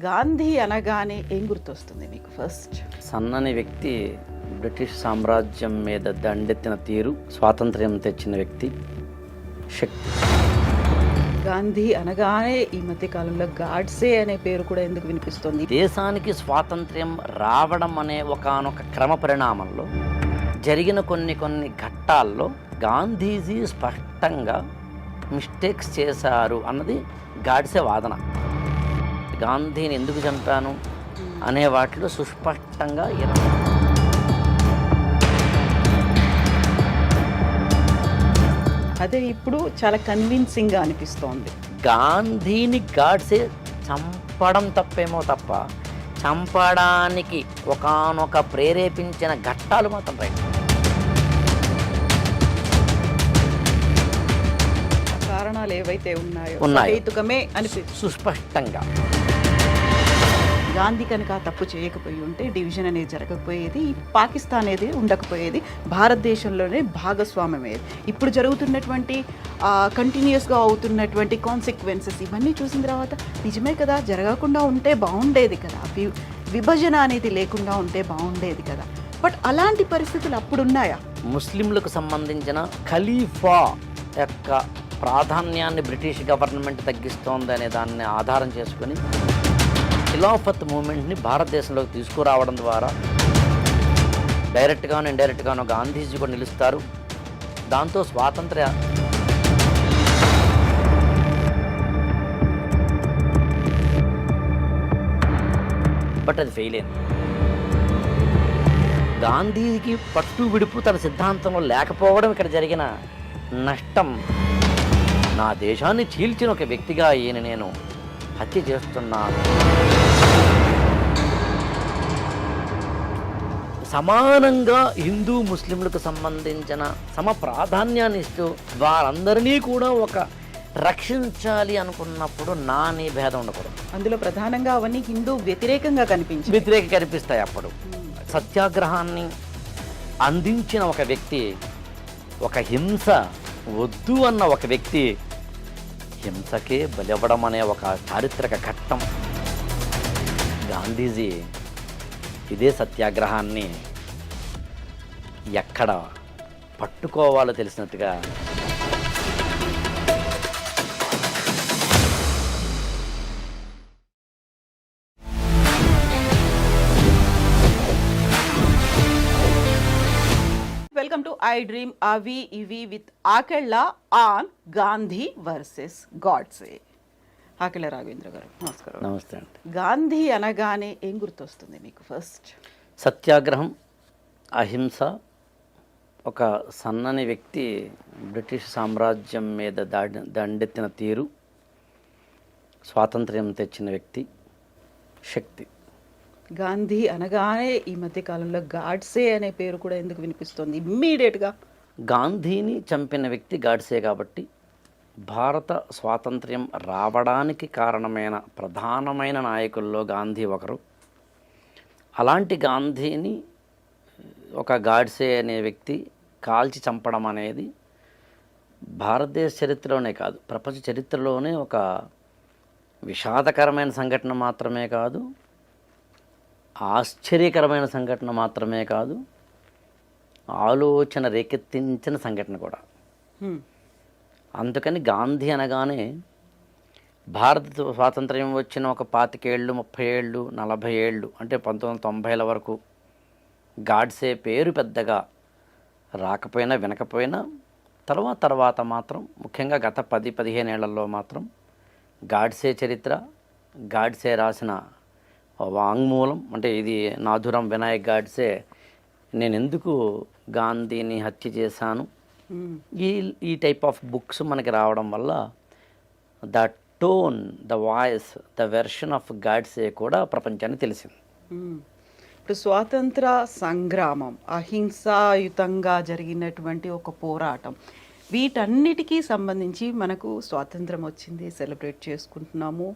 గాంధీ అనగానే ఏం గుర్తొస్తుంది మీకు ఫస్ట్? సన్నని వ్యక్తి, బ్రిటిష్ సామ్రాజ్యం మీద దండెత్తిన తీరు, స్వాతంత్ర్యం తెచ్చిన వ్యక్తి, శక్తి. గాంధీ అనగానే ఈ మధ్య కాలంలో గాడ్సే అనే పేరు కూడా ఎందుకు వినిపిస్తుంది? దేశానికి స్వాతంత్ర్యం రావడం అనే ఒకానొక క్రమ పరిణామంలో జరిగిన కొన్ని ఘట్టాల్లో గాంధీజీ స్పష్టంగా మిస్టేక్స్ చేశారు అన్నది గాడ్సే వాదన. గాంధీని ఎందుకు చంపాను అనే వాటిలో సుస్పష్టంగా అదే ఇప్పుడు చాలా కన్విన్సింగ్గా అనిపిస్తోంది. గాంధీని గాడ్సే చంపడం తప్పేమో తప్ప చంపడానికి ఒకానొక ప్రేరేపించిన ఘట్టాలు మాత్రం రైట్. కారణాలు ఏవైతే ఉన్నాయో హేతుకమే అనిపిస్తుంది సుస్పష్టంగా. గాంధీ కనుక తప్పు చేయకపోయి ఉంటే డివిజన్ అనేది జరగకపోయేది, పాకిస్తాన్ అనేది ఉండకపోయేది, భారతదేశంలోనే భాగస్వామ్యం అయ్యేది. ఇప్పుడు జరుగుతున్నటువంటి కంటిన్యూస్గా అవుతున్నటువంటి కాన్సిక్వెన్సెస్ ఇవన్నీ చూసిన తర్వాత నిజమే కదా, జరగకుండా ఉంటే బాగుండేది కదా, విభజన అనేది లేకుండా ఉంటే బాగుండేది కదా. బట్ అలాంటి పరిస్థితులు అప్పుడున్నాయా? ముస్లింలకు సంబంధించిన ఖలీఫా యొక్క ప్రాధాన్యాన్ని బ్రిటిష్ గవర్నమెంట్ తగ్గిస్తోంది అనే దాన్ని ఆధారం చేసుకుని ఖిలాఫత్ మూమెంట్ని భారతదేశంలోకి తీసుకురావడం ద్వారా డైరెక్ట్గాను ఇండైరెక్ట్గాను గాంధీజీ కూడా నిలుస్తారు. దాంతో స్వాతంత్ర్య బట్ అది ఫెయిల్ అయింది. గాంధీకి పట్టు విడుపు తన సిద్ధాంతంలో లేకపోవడం ఇక్కడ జరిగిన నష్టం. నా దేశాన్ని చీల్చిన ఒక వ్యక్తిగా ఈయన నేను హత్య చేస్తున్నాను. సమానంగా హిందూ ముస్లింలకు సంబంధించిన సమ ప్రాధాన్యాన్ని ఇస్తూ వారందరినీ కూడా ఒక రక్షించాలి అనుకున్నప్పుడు నీ భేదం ఉండకూడదు. అందులో ప్రధానంగా అవన్నీ హిందూ వ్యతిరేకంగా కనిపిస్తాయి. అప్పుడు సత్యాగ్రహాన్ని అందించిన ఒక వ్యక్తి, ఒక హింస వద్దు అన్న ఒక వ్యక్తి హింసకే బలివ్వడం అనే ఒక చారిత్రక ఘట్టం. గాంధీజీ ఇదే సత్యాగ్రహాన్ని ఎక్కడ పట్టుకోవాలో తెలిసినట్టుగా వెల్కమ్ టు ఐ డ్రీమ్ అవి ఇవి with Akella on Gandhi versus Godse. Akella Raghavendra గారు నమస్కారం. నమస్తే అండి. గాంధీ అనగానే ఏం గుర్తొస్తుంది మీకు ఫస్ట్? సత్యాగ్రహం, అహింస, ఒక సన్నని వ్యక్తి, బ్రిటిష్ సామ్రాజ్యం మీద దండెత్తిన తీరు, స్వాతంత్ర్యం తెచ్చిన వ్యక్తి, శక్తి. గాంధీ అనగానే ఈ మధ్య కాలంలో గాడ్సే అనే పేరు కూడా ఎందుకు వినిపిస్తుంది ఇమ్మీడియట్గా? గాంధీని చంపిన వ్యక్తి గాడ్సే కాబట్టి భారత స్వాతంత్ర్యం రావడానికి కారణమైన ప్రధానమైన నాయకుల్లో గాంధీ ఒకరు. అలాంటి గాంధీని ఒక గాడ్సే అనే వ్యక్తి కాల్చి చంపడం అనేది భారతదేశ చరిత్రలోనే కాదు, ప్రపంచ చరిత్రలోనే ఒక విషాదకరమైన సంఘటన మాత్రమే కాదు, ఆశ్చర్యకరమైన సంఘటన మాత్రమే కాదు, ఆలోచన రేకెత్తించిన సంఘటన కూడా. అందుకని గాంధీ అనగానే భారత స్వాతంత్ర్యం వచ్చిన ఒక 25 ఏళ్ళు, 30 ఏళ్ళు, 40 ఏళ్ళు అంటే 1990ల వరకు గాడ్సే పేరు పెద్దగా రాకపోయినా వినకపోయినా తర్వాత మాత్రం ముఖ్యంగా గత 10-15 ఏళ్లలో మాత్రం గాడ్సే చరిత్ర, గాడ్సే రాసిన వాంగ్మూలం, అంటే ఇది నాథురాం వినాయక్ గాడ్సే నేను ఎందుకు గాంధీని హత్య చేశాను, ఈ టైప్ ఆఫ్ బుక్స్ మనకి రావడం వల్ల the tone, the voice, the version of Godse కూడా ప్రపంచానికి తెలిసింది. ఇప్పుడు స్వాతంత్ర సంగ్రామం, అహింసాయుతంగా జరిగినటువంటి ఒక పోరాటం, వీటన్నిటికీ సంబంధించి మనకు స్వాతంత్రం వచ్చింది, సెలబ్రేట్ చేసుకుంటున్నాము.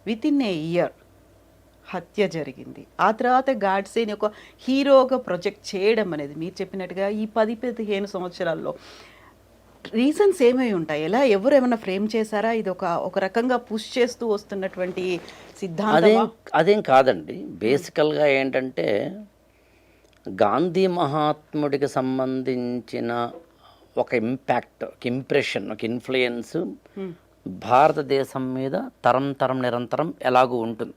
విత్ ఇన్ ఏ ఇయర్ హత్య జరిగింది. ఆ తర్వాత గాడ్సేని ఒక హీరోగా ప్రొజెక్ట్ చేయడం అనేది మీరు చెప్పినట్టుగా ఈ 10-15 సంవత్సరాల్లో రీజన్స్ ఏమై ఉంటాయి? ఎవరు ఏమైనా ఫ్రేమ్ చేశారా? ఇది ఒక రకంగా పుష్ చేస్తూ వస్తున్నటువంటి సిద్ధాంతమా? అదేం కాదండి. బేసికల్గా ఏంటంటే గాంధీ మహాత్ముడికి సంబంధించిన ఒక ఇంపాక్ట్, ఒక ఇంప్రెషన్, ఒక ఇన్ఫ్లుయెన్స్ భారతదేశం మీద తరం నిరంతరం ఎలాగూ ఉంటుంది.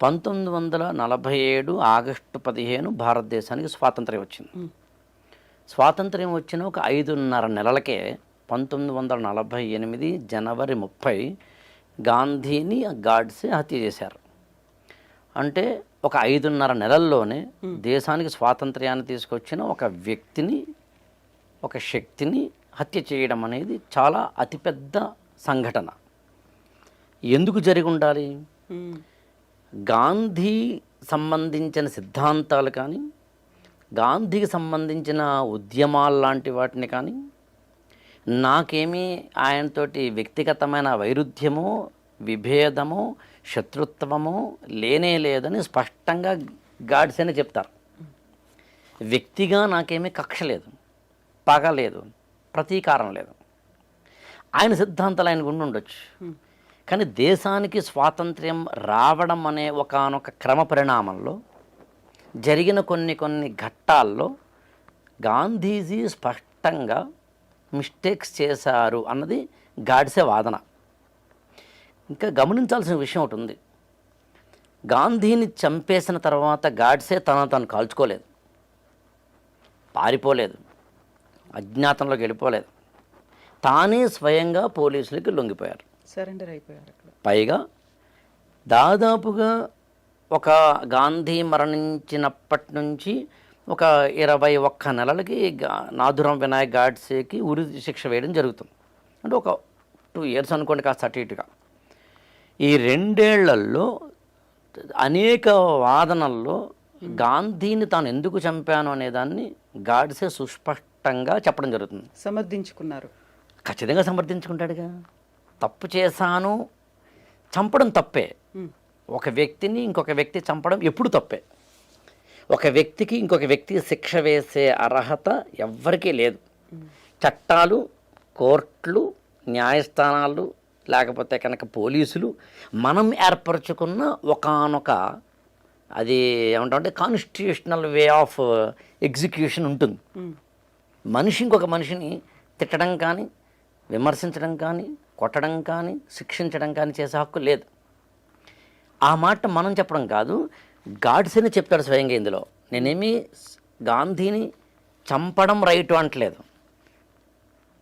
1947 ఆగస్టు 15 భారతదేశానికి స్వాతంత్ర్యం వచ్చింది. స్వాతంత్ర్యం వచ్చిన ఒక 5.5 నెలలకే 1948 జనవరి 30 గాంధీని గాడ్సే హత్య చేశారు. అంటే ఒక 5.5 నెలల్లోనే దేశానికి స్వాతంత్ర్యాన్ని తీసుకొచ్చిన ఒక వ్యక్తిని, ఒక శక్తిని హత్య చేయడం అనేది చాలా అతిపెద్ద సంఘటన. ఎందుకు జరిగి ఉండాలి? గాంధీ సంబంధించిన సిద్ధాంతాలు కానీ, గాంధీకి సంబంధించిన ఉద్యమాలు లాంటి వాటిని కానీ, నాకేమీ ఆయనతోటి వ్యక్తిగతమైన వైరుధ్యమో, విభేదమో, శత్రుత్వమో లేనే లేదని స్పష్టంగా గాడ్సేనే చెప్తారు. వ్యక్తిగా నాకేమీ కక్ష లేదు, పగ లేదు, ప్రతీకారం లేదు. ఆయన సిద్ధాంతాలు ఆయనకు ఉండొచ్చు, కానీ దేశానికి స్వాతంత్ర్యం రావడం అనే ఒకానొక క్రమ పరిణామంలో జరిగిన కొన్ని ఘట్టాల్లో గాంధీజీ స్పష్టంగా మిస్టేక్స్ చేశారు అన్నది గాడ్సే వాదన. ఇంకా గమనించాల్సిన విషయం ఒకటి ఉంది. గాంధీని చంపేసిన తర్వాత గాడ్సే తను కాల్చుకోలేదు, పారిపోలేదు, అజ్ఞాతంలోకి వెళ్ళిపోలేదు. తానే స్వయంగా పోలీసులకి లొంగిపోయారు, సరెండర్ అయిపోయారు. పైగా దాదాపుగా ఒక గాంధీ మరణించినప్పటి నుంచి ఒక 21 నెలలకి నాథురాం వినాయక్ గాడ్సేకి ఉరి శిక్ష వేయడం జరుగుతుంది. అంటే ఒక 2 years అనుకోండి, కాస్త అటు ఇటుగా. ఈ 2 ఏళ్లలో అనేక వాదనల్లో గాంధీని తాను ఎందుకు చంపాను అనేదాన్ని గాడ్సే సుస్పష్టంగా చెప్పడం జరుగుతుంది. సమర్థించుకున్నారు. ఖచ్చితంగా సమర్థించుకుంటాడుగా. తప్పు చేశాను, చంపడం తప్పే. ఒక వ్యక్తిని ఇంకొక వ్యక్తి చంపడం ఎప్పుడు తప్పే. ఒక వ్యక్తికి ఇంకొక వ్యక్తికి శిక్ష వేసే అర్హత ఎవ్వరికీ లేదు. చట్టాలు, కోర్టులు, న్యాయస్థానాలు, లేకపోతే కనుక పోలీసులు మనం ఏర్పరచుకున్న ఒకానొక అది ఏమంటామంటే కాన్స్టిట్యూషనల్ వే ఆఫ్ ఎగ్జిక్యూషన్ ఉంటుంది. మనిషి ఇంకొక మనిషిని తిట్టడం కానీ, విమర్శించడం కానీ, కొట్టడం కానీ, శిక్షించడం కానీ చేసే హక్కు లేదు. ఆ మాట మనం చెప్పడం కాదు, గాడ్సేనే చెప్తాడు స్వయంగా ఇందులో. నేనేమి గాంధీని చంపడం రైటు అంటలేదు,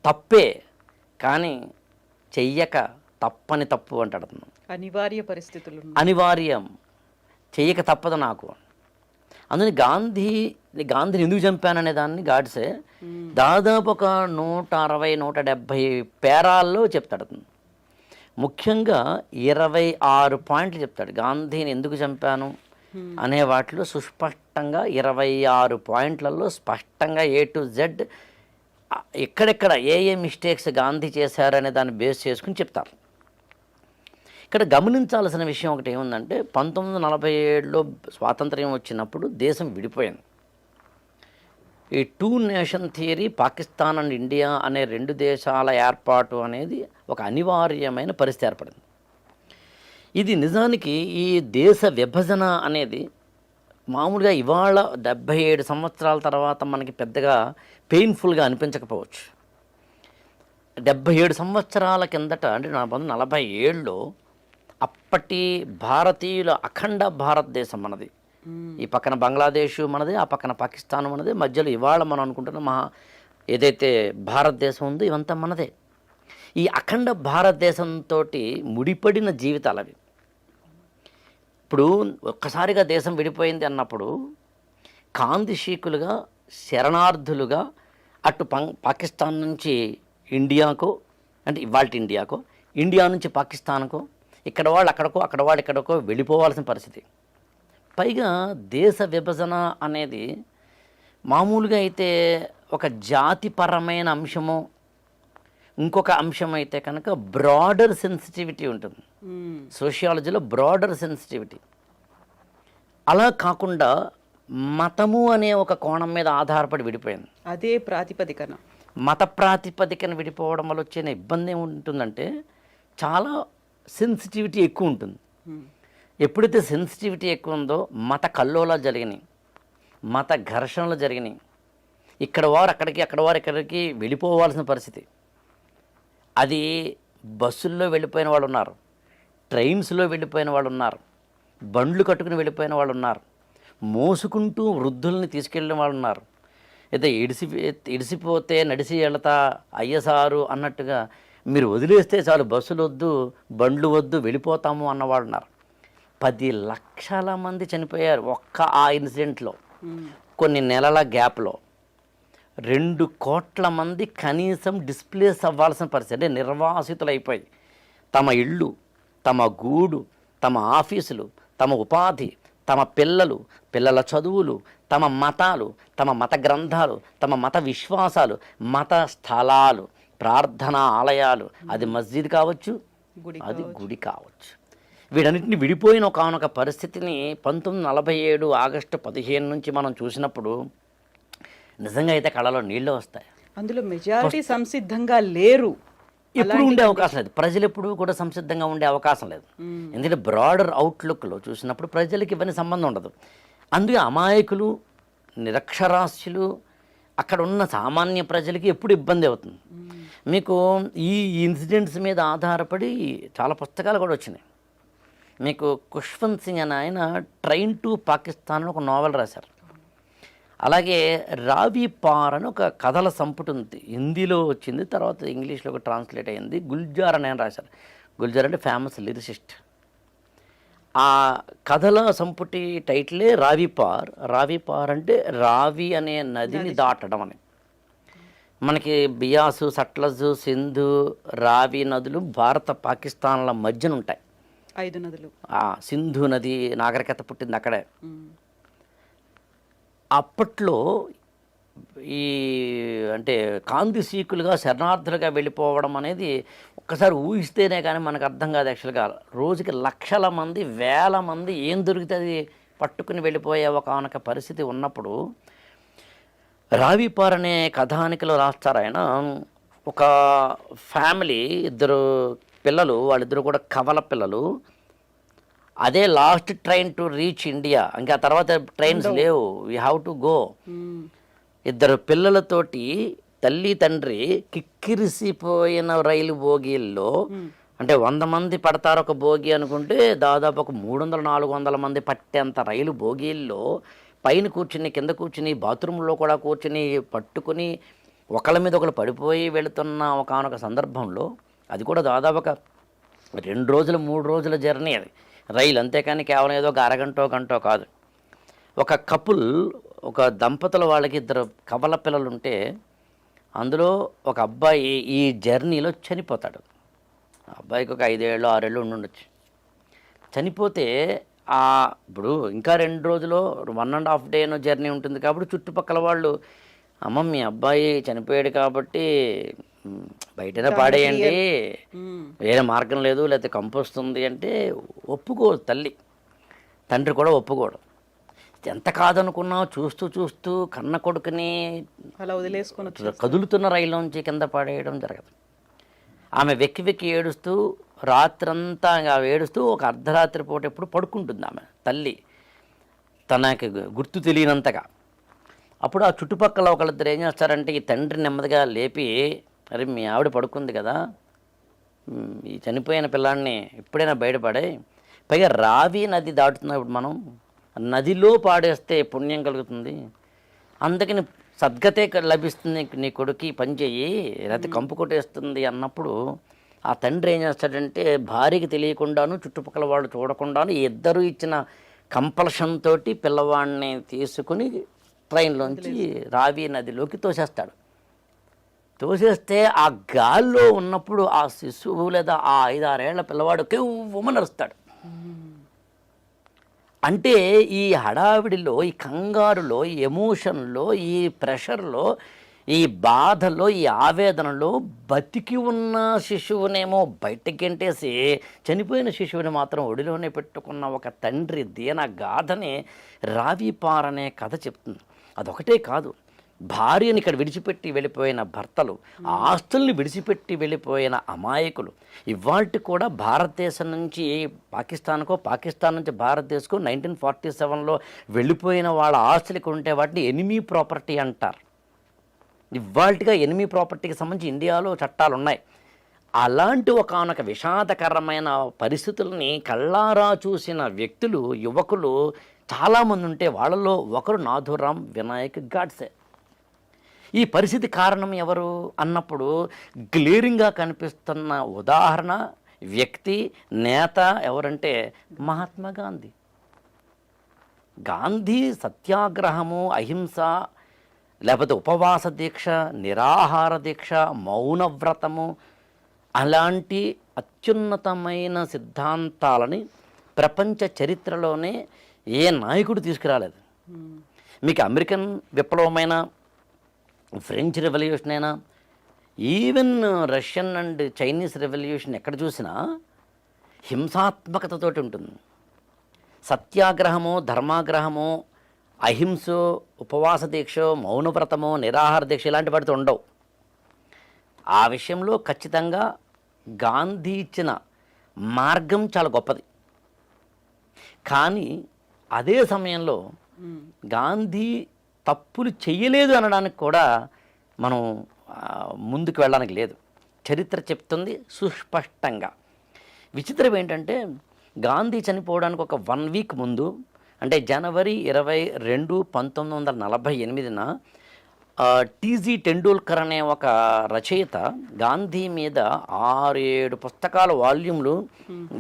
తప్పే, కానీ చెయ్యక తప్పని తప్పు అంటాడు. అనివార్య పరిస్థితులు, అనివార్యం, చెయ్యక తప్పదు నాకు. అందుకని గాంధీని ఎందుకు చంపాననే దాన్ని గాడ్సే దాదాపు ఒక 160-170 పేరాల్లో చెప్తాడు. ముఖ్యంగా 26 పాయింట్లు చెప్తాడు గాంధీని ఎందుకు చంపాను అనే వాటిలో. సుస్పష్టంగా 26 పాయింట్లలో స్పష్టంగా A to Z ఎక్కడెక్కడ ఏ మిస్టేక్స్ గాంధీ చేశారనే దాన్ని బేస్ చేసుకుని చెప్తారు. ఇక్కడ గమనించాల్సిన విషయం ఒకటి ఏముందంటే, 1947లో స్వాతంత్ర్యం వచ్చినప్పుడు దేశం విడిపోయింది. ఈ 2 nation theory, Pakistan and India అనే 2 దేశాల ఏర్పాటు అనేది ఒక అనివార్యమైన పరిస్థితి ఏర్పడింది. ఇది నిజానికి ఈ దేశ విభజన అనేది మామూలుగా ఇవాళ 77 సంవత్సరాల తర్వాత మనకి పెద్దగా పెయిన్ఫుల్గా అనిపించకపోవచ్చు. 77 సంవత్సరాల కిందట, అంటే 1947లో అప్పటి భారతీయుల అఖండ భారతదేశం మనది. ఈ పక్కన బంగ్లాదేశ్ మనది, ఆ పక్కన పాకిస్తాన్ మనది, మధ్యలో ఇవాళ మనం అనుకుంటున్న ఏదైతే భారతదేశం ఉందో ఇవంతా మనదే. ఈ అఖండ భారతదేశంతో ముడిపడిన జీవితాలు అవి. ఇప్పుడు ఒక్కసారిగా దేశం విడిపోయింది అన్నప్పుడు కాందిశీకులుగా, శరణార్థులుగా అటు పాకిస్తాన్ నుంచి ఇండియాకో, అంటే ఇవాళ ఇండియాకో, ఇండియా నుంచి పాకిస్తాన్కో, ఇక్కడ వాళ్ళు అక్కడికో, అక్కడ వాళ్ళు ఇక్కడికో వెళ్ళిపోవాల్సిన పరిస్థితి. పైగా దేశ విభజన అనేది మామూలుగా అయితే ఒక జాతిపరమైన అంశము, ఇంకొక అంశం అయితే కనుక బ్రాడర్ సెన్సిటివిటీ ఉంటుంది. సోషియాలజీలో బ్రాడర్ సెన్సిటివిటీ. అలా కాకుండా మతము అనే ఒక కోణం మీద ఆధారపడి విడిపోయింది. అదే ప్రాతిపదికన మత ప్రాతిపదికన విడిపోవడం వల్ల వచ్చే ఇబ్బంది ఏముంటుందంటే చాలా సెన్సిటివిటీ ఎక్కువ ఉంటుంది. ఎప్పుడైతే సెన్సిటివిటీ ఎక్కువ ఉందో మత కల్లోలాలు జరిగినాయి, మత ఘర్షణలు జరిగినాయి. ఇక్కడ వారు అక్కడికి, అక్కడ వారు ఇక్కడికి వెళ్ళిపోవాల్సిన పరిస్థితి. అది బస్సుల్లో వెళ్ళిపోయిన వాళ్ళు ఉన్నారు, ట్రైన్స్లో వెళ్ళిపోయిన వాళ్ళు ఉన్నారు, బండ్లు కట్టుకుని వెళ్ళిపోయిన వాళ్ళు ఉన్నారు, మోసుకుంటూ వృద్ధుల్ని తీసుకెళ్ళిన వాళ్ళు ఉన్నారు. అయితే ఇడిసిపోతే నడిసి వెళతా అయ్యసారు అన్నట్టుగా మీరు వదిలేస్తే చాలు, బస్సులు వద్దు, బండ్లు వద్దు, వెళ్ళిపోతాము అన్నవాళ్ళు ఉన్నారు. 10 లక్షల మంది చనిపోయారు ఒక్క ఆ ఇన్సిడెంట్లో. కొన్ని నెలల గ్యాప్లో 2 కోట్ల మంది కనీసం డిస్ప్లేస్ అవ్వాల్సిన పరిస్థితి, అంటే నిర్వాసితులు అయిపోయి తమ ఇళ్ళు, తమ గూడు, తమ ఆఫీసులు, తమ ఉపాధి, తమ పిల్లల చదువులు, తమ మతాలు, తమ మత గ్రంథాలు, తమ మత విశ్వాసాలు, మత స్థలాలు, ప్రార్థనా ఆలయాలు, అది మస్జిద్ కావచ్చు, అది గుడి కావచ్చు, వీటన్నిటిని విడిపోయిన ఒకనొక పరిస్థితిని 1947 ఆగస్టు 15 నుంచి మనం చూసినప్పుడు నిజంగా అయితే కళ్ళలో నీళ్ళు వస్తాయి. అందులో మెజారిటీ సంసిద్ధంగా లేరు, ఎప్పుడు ఉండే అవకాశం లేదు, ప్రజలు ఎప్పుడు కూడా సంసిద్ధంగా ఉండే అవకాశం లేదు. ఎందుకంటే బ్రాడర్ అవుట్లుక్లో చూసినప్పుడు ప్రజలకి ఇవన్నీ సంబంధం ఉండదు. అందుకే అమాయకులు, నిరక్షరాస్యులు, అక్కడ ఉన్న సామాన్య ప్రజలకి ఎప్పుడు ఇబ్బంది అవుతుంది. మీకు ఈ ఇన్సిడెంట్స్ మీద ఆధారపడి చాలా పుస్తకాలు కూడా వచ్చినాయి. మీకు ఖుష్వంత్ సింగ్ అని ఆయన ట్రైన్ టు పాకిస్తాన్ అని ఒక నోవెల్ రాశారు. అలాగే రావి పార్ అని ఒక కథల సంపుటి ఉంది, హిందీలో వచ్చింది, తర్వాత ఇంగ్లీష్లో ఒక ట్రాన్స్లేట్ అయ్యింది. గుల్జార్ అని ఆయన రాశారు. గుల్జార్ అంటే ఫేమస్ లిరిసిస్ట్. ఆ కథల సంపుటి టైటిలే రావి పార్. రావి పార్ అంటే రావి అనే నదిని దాటడం అని. మనకి బియాసు, సట్లజు, సింధు, రావి నదులు భారత పాకిస్తాన్ల మధ్యన ఉంటాయి. 5 నదులు. సింధు నది నాగరికత పుట్టింది అక్కడే. అప్పట్లో ఈ అంటే కాందిశీకులుగా శరణార్థులుగా వెళ్ళిపోవడం అనేది ఒక్కసారి ఊహిస్తేనే కానీ మనకు అర్థం కాదు. యాక్చువల్గా రోజుకి లక్షల మంది, వేల మంది ఏం దొరికితే అది పట్టుకుని వెళ్ళిపోయే ఒకనొక పరిస్థితి ఉన్నప్పుడు రావిపార్ అనే కథానికలో రాస్తారు ఆయన. ఒక ఫ్యామిలీ, 2 పిల్లలు, వాళ్ళిద్దరు కూడా కవల పిల్లలు. అదే last train to reach India, ఇంకా తర్వాత ట్రైన్స్ లేవు, వీ హ్యావ్ టు గో. 2 పిల్లలతోటి తల్లి తండ్రి కిక్కిరిసిపోయిన రైలు బోగీల్లో, అంటే 100 మంది పడతారు ఒక బోగి అనుకుంటే దాదాపు ఒక 300-400 మంది పట్టేంత రైలు బోగీల్లో పైన కూర్చుని, కింద కూర్చుని, బాత్రూంలో కూడా కూర్చుని పట్టుకుని ఒకళ్ళ మీద ఒకళ్ళు పడిపోయి వెళుతున్న ఒకనొక సందర్భంలో, అది కూడా దాదాపు ఒక 2 రోజులు 3 రోజుల జర్నీ అది రైలు, అంతేకాని కేవలం ఏదో ఒక అరగంటో గంటో కాదు. ఒక కపుల్, ఒక దంపతుల వాళ్ళకి 2 కవల పిల్లలు ఉంటే అందులో ఒక అబ్బాయి ఈ జర్నీలో చనిపోతాడు. అబ్బాయికి ఒక 5 ఏళ్ళు 6 ఏళ్ళు ఉండొచ్చు. చనిపోతే ఇప్పుడు ఇంకా 2 రోజులు 1.5 డేనో జర్నీ ఉంటుంది కాబట్టి చుట్టుపక్కల వాళ్ళు, అమ్మ మీ అబ్బాయి చనిపోయాడు కాబట్టి బయటనే పాడేయండి, వేరే మార్గం లేదు, లేకపోతే కంపోస్తుంది అంటే ఒప్పుకోదు తల్లి. తండ్రి కూడా ఒప్పుకోడు. ఎంత కాదనుకున్నా చూస్తూ చూస్తూ కన్న కొడుకుని అలా వదిలేసుకుని కదులుతున్న రైల్లోంచి కింద పడేయడం జరగదు. ఆమె వెక్కి వెక్కి ఏడుస్తూ రాత్రంతా ఏడుస్తూ ఒక అర్ధరాత్రి పూట ఎప్పుడు పడుకుంటుంది ఆమె తల్లి, తనకి గుర్తు తెలియనంతగా. అప్పుడు ఆ చుట్టుపక్కల ఒకళ్ళిద్దరు ఏం చేస్తారంటే ఈ తండ్రి నెమ్మదిగా లేపి, అరే మీ ఆవిడ పడుకుంది కదా, ఈ చనిపోయిన పిల్లాడిని ఎప్పుడైనా బయటపడే, పైగా రావి నది దాటుతున్నప్పుడు మనం నదిలో పాడేస్తే పుణ్యం కలుగుతుంది, అందుకని సద్గతే లభిస్తుంది, నీ కొడుకు పని చెయ్యి, లేకపోతే కంపు కొట్టేస్తుంది అన్నప్పుడు ఆ తండ్రి ఏం చేస్తాడంటే భార్యకి తెలియకుండాను చుట్టుపక్కల వాళ్ళు చూడకుండాను 2 ఇచ్చిన కంపల్షన్ తోటి పిల్లవాడిని తీసుకుని ట్రైన్లోంచి రావి నదిలోకి తోసేస్తాడు. తోసేస్తే ఆ గాల్లో ఉన్నప్పుడు ఆ శిశువు లేదా ఆ 5-6 ఏళ్ల పిల్లవాడు కెవ్వుమని నడుస్తాడు. అంటే ఈ హడావిడిలో, ఈ కంగారులో, ఈ ఎమోషన్లో, ఈ ప్రెషర్లో, ఈ బాధలో, ఈ ఆవేదనలో బతికి ఉన్న శిశువునేమో బయటకి గెంటేసి చనిపోయిన శిశువుని మాత్రం ఒడిలోనే పెట్టుకున్న ఒక తండ్రి దీన గాథని రావి పార్ అనే కథ చెప్తుంది. అదొకటే కాదు, భార్యని ఇక్కడ విడిచిపెట్టి వెళ్ళిపోయిన భర్తలు, ఆస్తుల్ని విడిచిపెట్టి వెళ్ళిపోయిన అమాయకులు, ఇవాళ కూడా భారతదేశం నుంచి పాకిస్తాన్కో, పాకిస్తాన్ నుంచి భారతదేశంకో 1947లో వెళ్ళిపోయిన వాళ్ళ ఆస్తులకు ఉంటే వాటిని ఎనిమీ ప్రాపర్టీ అంటారు. ఇవాళగా ఎనిమీ ప్రాపర్టీకి సంబంధించి ఇండియాలో చట్టాలు ఉన్నాయి. అలాంటి ఒకానొక విషాదకరమైన పరిస్థితుల్ని కళ్ళారా చూసిన వ్యక్తులు, యువకులు చాలామంది ఉంటే వాళ్ళలో ఒకరు నాథూరామ్ వినాయక్ గాడ్సే. ఈ పరిస్థితి కారణం ఎవరు అన్నప్పుడు గ్లేరింగ్గా కనిపిస్తున్న ఉదాహరణ, వ్యక్తి, నేత ఎవరంటే మహాత్మా గాంధీ. గాంధీ సత్యాగ్రహము, అహింస, లేకపోతే ఉపవాస దీక్ష, నిరాహార దీక్ష, మౌనవ్రతము అలాంటి అత్యున్నతమైన సిద్ధాంతాలని ప్రపంచ చరిత్రలోనే ఏ నాయకుడు తీసుకురాలేదు. మీకు అమెరికన్ విప్లవమైన, ఫ్రెంచ్ రెవల్యూషన్ అయినా, even Russian and Chinese revolution ఎక్కడ చూసినా హింసాత్మకతతోటి ఉంటుంది. సత్యాగ్రహము, ధర్మాగ్రహము, అహింసో, ఉపవాస దీక్ష, మౌనవ్రతము, నిరాహార దీక్ష ఇలాంటి వాటితో ఉండవు. ఆ విషయంలో ఖచ్చితంగా గాంధీ ఇచ్చిన మార్గం చాలా గొప్పది. కానీ అదే సమయంలో గాంధీ తప్పులు చెయ్యలేదు అనడానికి కూడా మనం ముందుకు వెళ్ళడానికి లేదు. చరిత్ర చెప్తుంది సుస్పష్టంగా. విచిత్రం ఏంటంటే గాంధీ చనిపోవడానికి ఒక 1 వీక్ ముందు, అంటే జనవరి 22, 1948న టీజీ టెండూల్కర్ అనే ఒక రచయిత గాంధీ మీద 6-7 పుస్తకాల వాల్యూమ్లు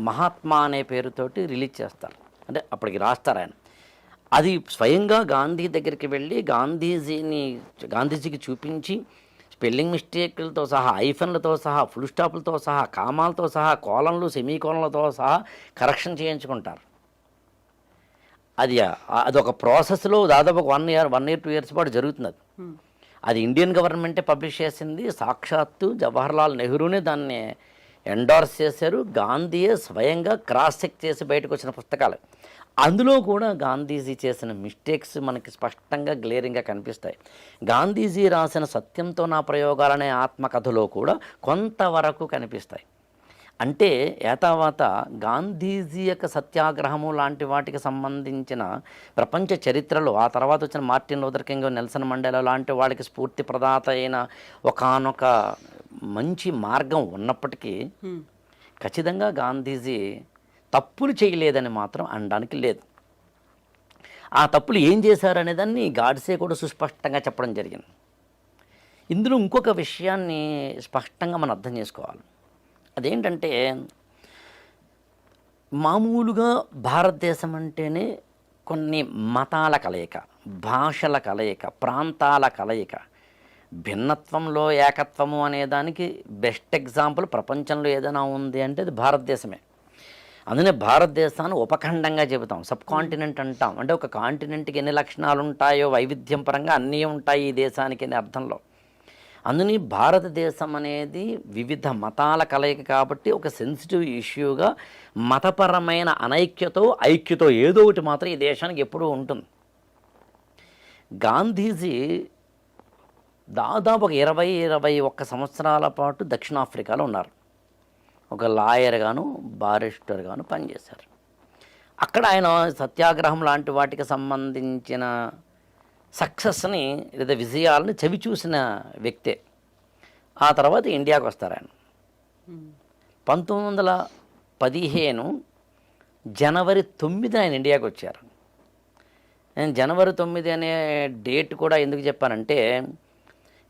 మహాత్మా అనే పేరుతోటి రిలీజ్ చేస్తారు. అంటే అప్పటికి రాస్తారు ఆయన. అది స్వయంగా గాంధీ దగ్గరికి వెళ్ళి గాంధీజీకి చూపించి స్పెల్లింగ్ మిస్టేక్లతో సహా, ఐఫన్లతో సహా, ఫుల్ స్టాప్లతో సహా, కామాలతో సహా, కోలన్లు, సెమీకోలన్లతో సహా కరెక్షన్ చేయించుకుంటారు. అదొక ప్రాసెస్లో దాదాపు 1 year 2 years పాటు జరుగుతుంది. అది ఇండియన్ గవర్నమెంటే పబ్లిష్ చేసింది. సాక్షాత్తు జవహర్లాల్ నెహ్రూనే దాన్ని ఎండార్స్ చేశారు. గాంధీయే స్వయంగా క్రాస్ చెక్ చేసి బయటకు వచ్చిన పుస్తకాలు. అందులో కూడా గాంధీజీ చేసిన మిస్టేక్స్ మనకి స్పష్టంగా గ్లేరింగ్గా కనిపిస్తాయి. గాంధీజీ రాసిన సత్యంతో నా ప్రయోగాలనే ఆత్మకథలో కూడా కొంతవరకు కనిపిస్తాయి. అంటే ఏతావాత గాంధీజీ యొక్క సత్యాగ్రహము లాంటి వాటికి సంబంధించిన ప్రపంచ చరిత్రలో ఆ తర్వాత వచ్చిన Martin Luther king, Nelson Mandela లాంటి వాళ్ళకి స్ఫూర్తి ప్రదాత అయిన ఒకానొక మంచి మార్గం ఉన్నప్పటికీ ఖచ్చితంగా గాంధీజీ తప్పులు చేయలేదని మాత్రం అనడానికి లేదు. ఆ తప్పులు ఏం చేశారనే దాన్ని గాడ్సే కూడా సుస్పష్టంగా చెప్పడం జరిగింది. ఇందులో ఇంకొక విషయాన్ని స్పష్టంగా మనం అర్థం చేసుకోవాలి. అదేంటంటే మామూలుగా భారతదేశం అంటేనే కొన్ని మతాల కలయిక, భాషల కలయిక, ప్రాంతాల కలయిక, భిన్నత్వంలో ఏకత్వము అనే దానికి బెస్ట్ ఎగ్జాంపుల్ ప్రపంచంలో ఏదైనా ఉంది అంటే అది భారతదేశమే. అందునే భారతదేశాన్ని ఉపఖండంగా చెబుతాం, సబ్ కాంటినెంట్ అంటాం. అంటే ఒక కాంటినెంట్కి ఎన్ని లక్షణాలు ఉంటాయో వైవిధ్యం పరంగా అన్నీ ఉంటాయి ఈ దేశానికి అనే అర్థంలో. అందుని భారతదేశం అనేది వివిధ మతాల కలయిక కాబట్టి ఒక సెన్సిటివ్ ఇష్యూగా మతపరమైన అనైక్యతో ఐక్యతో ఏదో ఒకటి మాత్రం ఈ దేశానికి ఎప్పుడూ ఉంటుంది. గాంధీజీ దాదాపు ఒక 20-21 సంవత్సరాల పాటు దక్షిణాఫ్రికాలో ఉన్నారు. ఒక లాయర్గాను, బారిస్టర్గాను పనిచేశారు. అక్కడ ఆయన సత్యాగ్రహం లాంటి వాటికి సంబంధించిన సక్సెస్ని లేదా విజయాలని చవిచూసిన వ్యక్తే. ఆ తర్వాత ఇండియాకు వస్తారు ఆయన. 1915 జనవరి 9 ఆయన ఇండియాకు వచ్చారు. నేను జనవరి 9 అనే డేట్ కూడా ఎందుకు చెప్పానంటే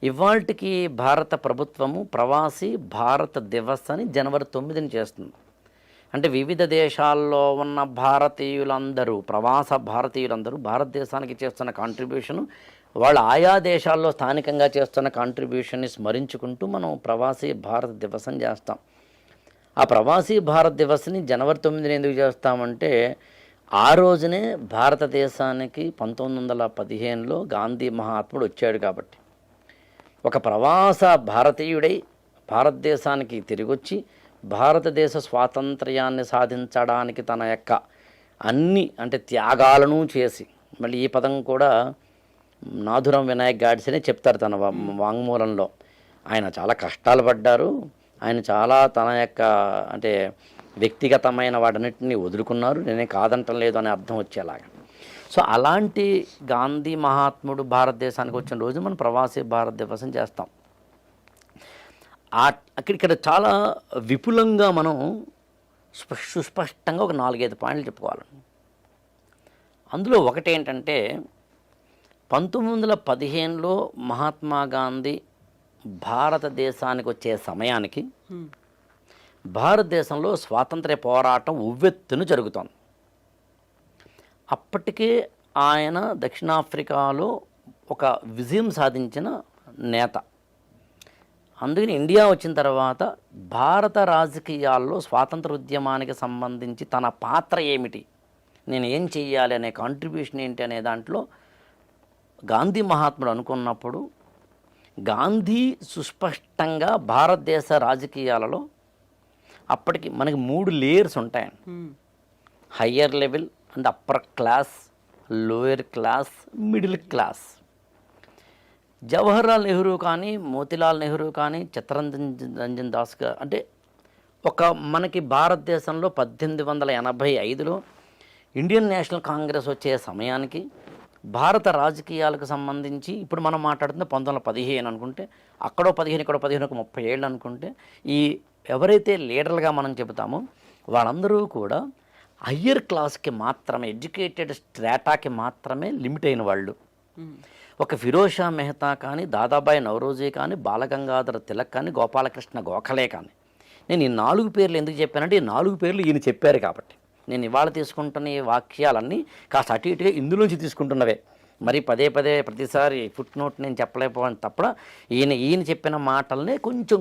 ఇవాల్టికి భారత ప్రభుత్వము ప్రవాసీ భారత దివస్ అని జనవరి 9ని చేస్తుంది. అంటే వివిధ దేశాల్లో ఉన్న భారతీయులందరూ, ప్రవాస భారతీయులందరూ భారతదేశానికి చేస్తున్న కాంట్రిబ్యూషను, వాళ్ళు ఆయా దేశాల్లో స్థానికంగా చేస్తున్న కాంట్రిబ్యూషన్ని స్మరించుకుంటూ మనం ప్రవాసీ భారత దివస్ అని చేస్తాం. ఆ ప్రవాసీ భారత దివస్ని జనవరి 9ని ఎందుకు చేస్తామంటే ఆ రోజునే భారతదేశానికి 1915లో గాంధీ మహాత్ముడు వచ్చాడు కాబట్టి. ఒక ప్రవాస భారతీయుడై భారతదేశానికి తిరిగొచ్చి భారతదేశ స్వాతంత్ర్యాన్ని సాధించడానికి తన యొక్క అన్ని అంటే త్యాగాలను చేసి, మళ్ళీ ఈ పదం కూడా నాథురాం వినాయక్ గాడ్సేనే చెప్తారు తన వాంగ్మూలంలో. ఆయన చాలా కష్టాలు పడ్డారు, ఆయన చాలా తన యొక్క అంటే వ్యక్తిగతమైన వాటన్నిటిని వదులుకున్నారు, నేనే కాదంటం లేదు అనే అర్థం వచ్చేలాగా. సో అలాంటి గాంధీ మహాత్ముడు భారతదేశానికి వచ్చిన రోజు మనం ప్రవాసీ భారత దివసం చేస్తాం. ఇక్కడ చాలా విపులంగా మనం సుస్పష్టంగా ఒక 4-5 పాయింట్లు చెప్పుకోవాలి. అందులో ఒకటి ఏంటంటే 1915లో మహాత్మా గాంధీ భారతదేశానికి వచ్చే సమయానికి భారతదేశంలో స్వాతంత్ర్య పోరాటం ఉవ్వెత్తున జరుగుతోంది. అప్పటికే ఆయన దక్షిణాఫ్రికాలో ఒక విజయం సాధించిన నేత. అందుకని ఇండియా వచ్చిన తర్వాత భారత రాజకీయాల్లో స్వాతంత్ర ఉద్యమానికి సంబంధించి తన పాత్ర ఏమిటి, నేను ఏం చెయ్యాలి అనే కాంట్రిబ్యూషన్ ఏంటి అనే దాంట్లో గాంధీ మహాత్ముడు అనుకున్నప్పుడు గాంధీ సుస్పష్టంగా భారతదేశ రాజకీయాలలో అప్పటికి మనకి 3 లేయర్స్ ఉంటాయండి. Higher level and upper class, lower class, middle class. Jawaharlal Nehru కానీ, మోతీలాల్ నెహ్రూ కానీ, చిత్తరంజన్ దాస్ అంటే ఒక మనకి భారతదేశంలో 1885లో ఇండియన్ నేషనల్ కాంగ్రెస్ వచ్చే సమయానికి భారత రాజకీయాలకు సంబంధించి ఇప్పుడు మనం మాట్లాడుతున్న 1915 అనుకుంటే, అక్కడో 15 ఇక్కడో 15 ఒక 30 ఏళ్ళు అనుకుంటే, ఈ ఎవరైతే లీడర్లుగా మనం చెబుతామో వాళ్ళందరూ కూడా హయ్యర్ క్లాస్కి మాత్రమే, ఎడ్యుకేటెడ్ స్ట్రాటాకి మాత్రమే లిమిట్ అయిన వాళ్ళు. ఒక ఫిరోజ్ షా మెహతా కానీ, దాదాబాయి నౌరోజీ కానీ, బాలగంగాధర తిలక్ కానీ, గోపాలకృష్ణ గోఖలే కానీ. నేను ఈ 4 పేర్లు ఎందుకు చెప్పానంటే ఈ 4 పేర్లు ఈయన చెప్పారు కాబట్టి. నేను ఇవాళ తీసుకుంటున్న ఈ వాక్యాలన్నీ కాస్త అటు ఇటుగా ఇందులోంచి తీసుకుంటున్నవే. మరి పదే ప్రతిసారి ఫుట్ నోట్ నేను చెప్పలేకపోవని తప్ప ఈయన చెప్పిన మాటల్ని కొంచెం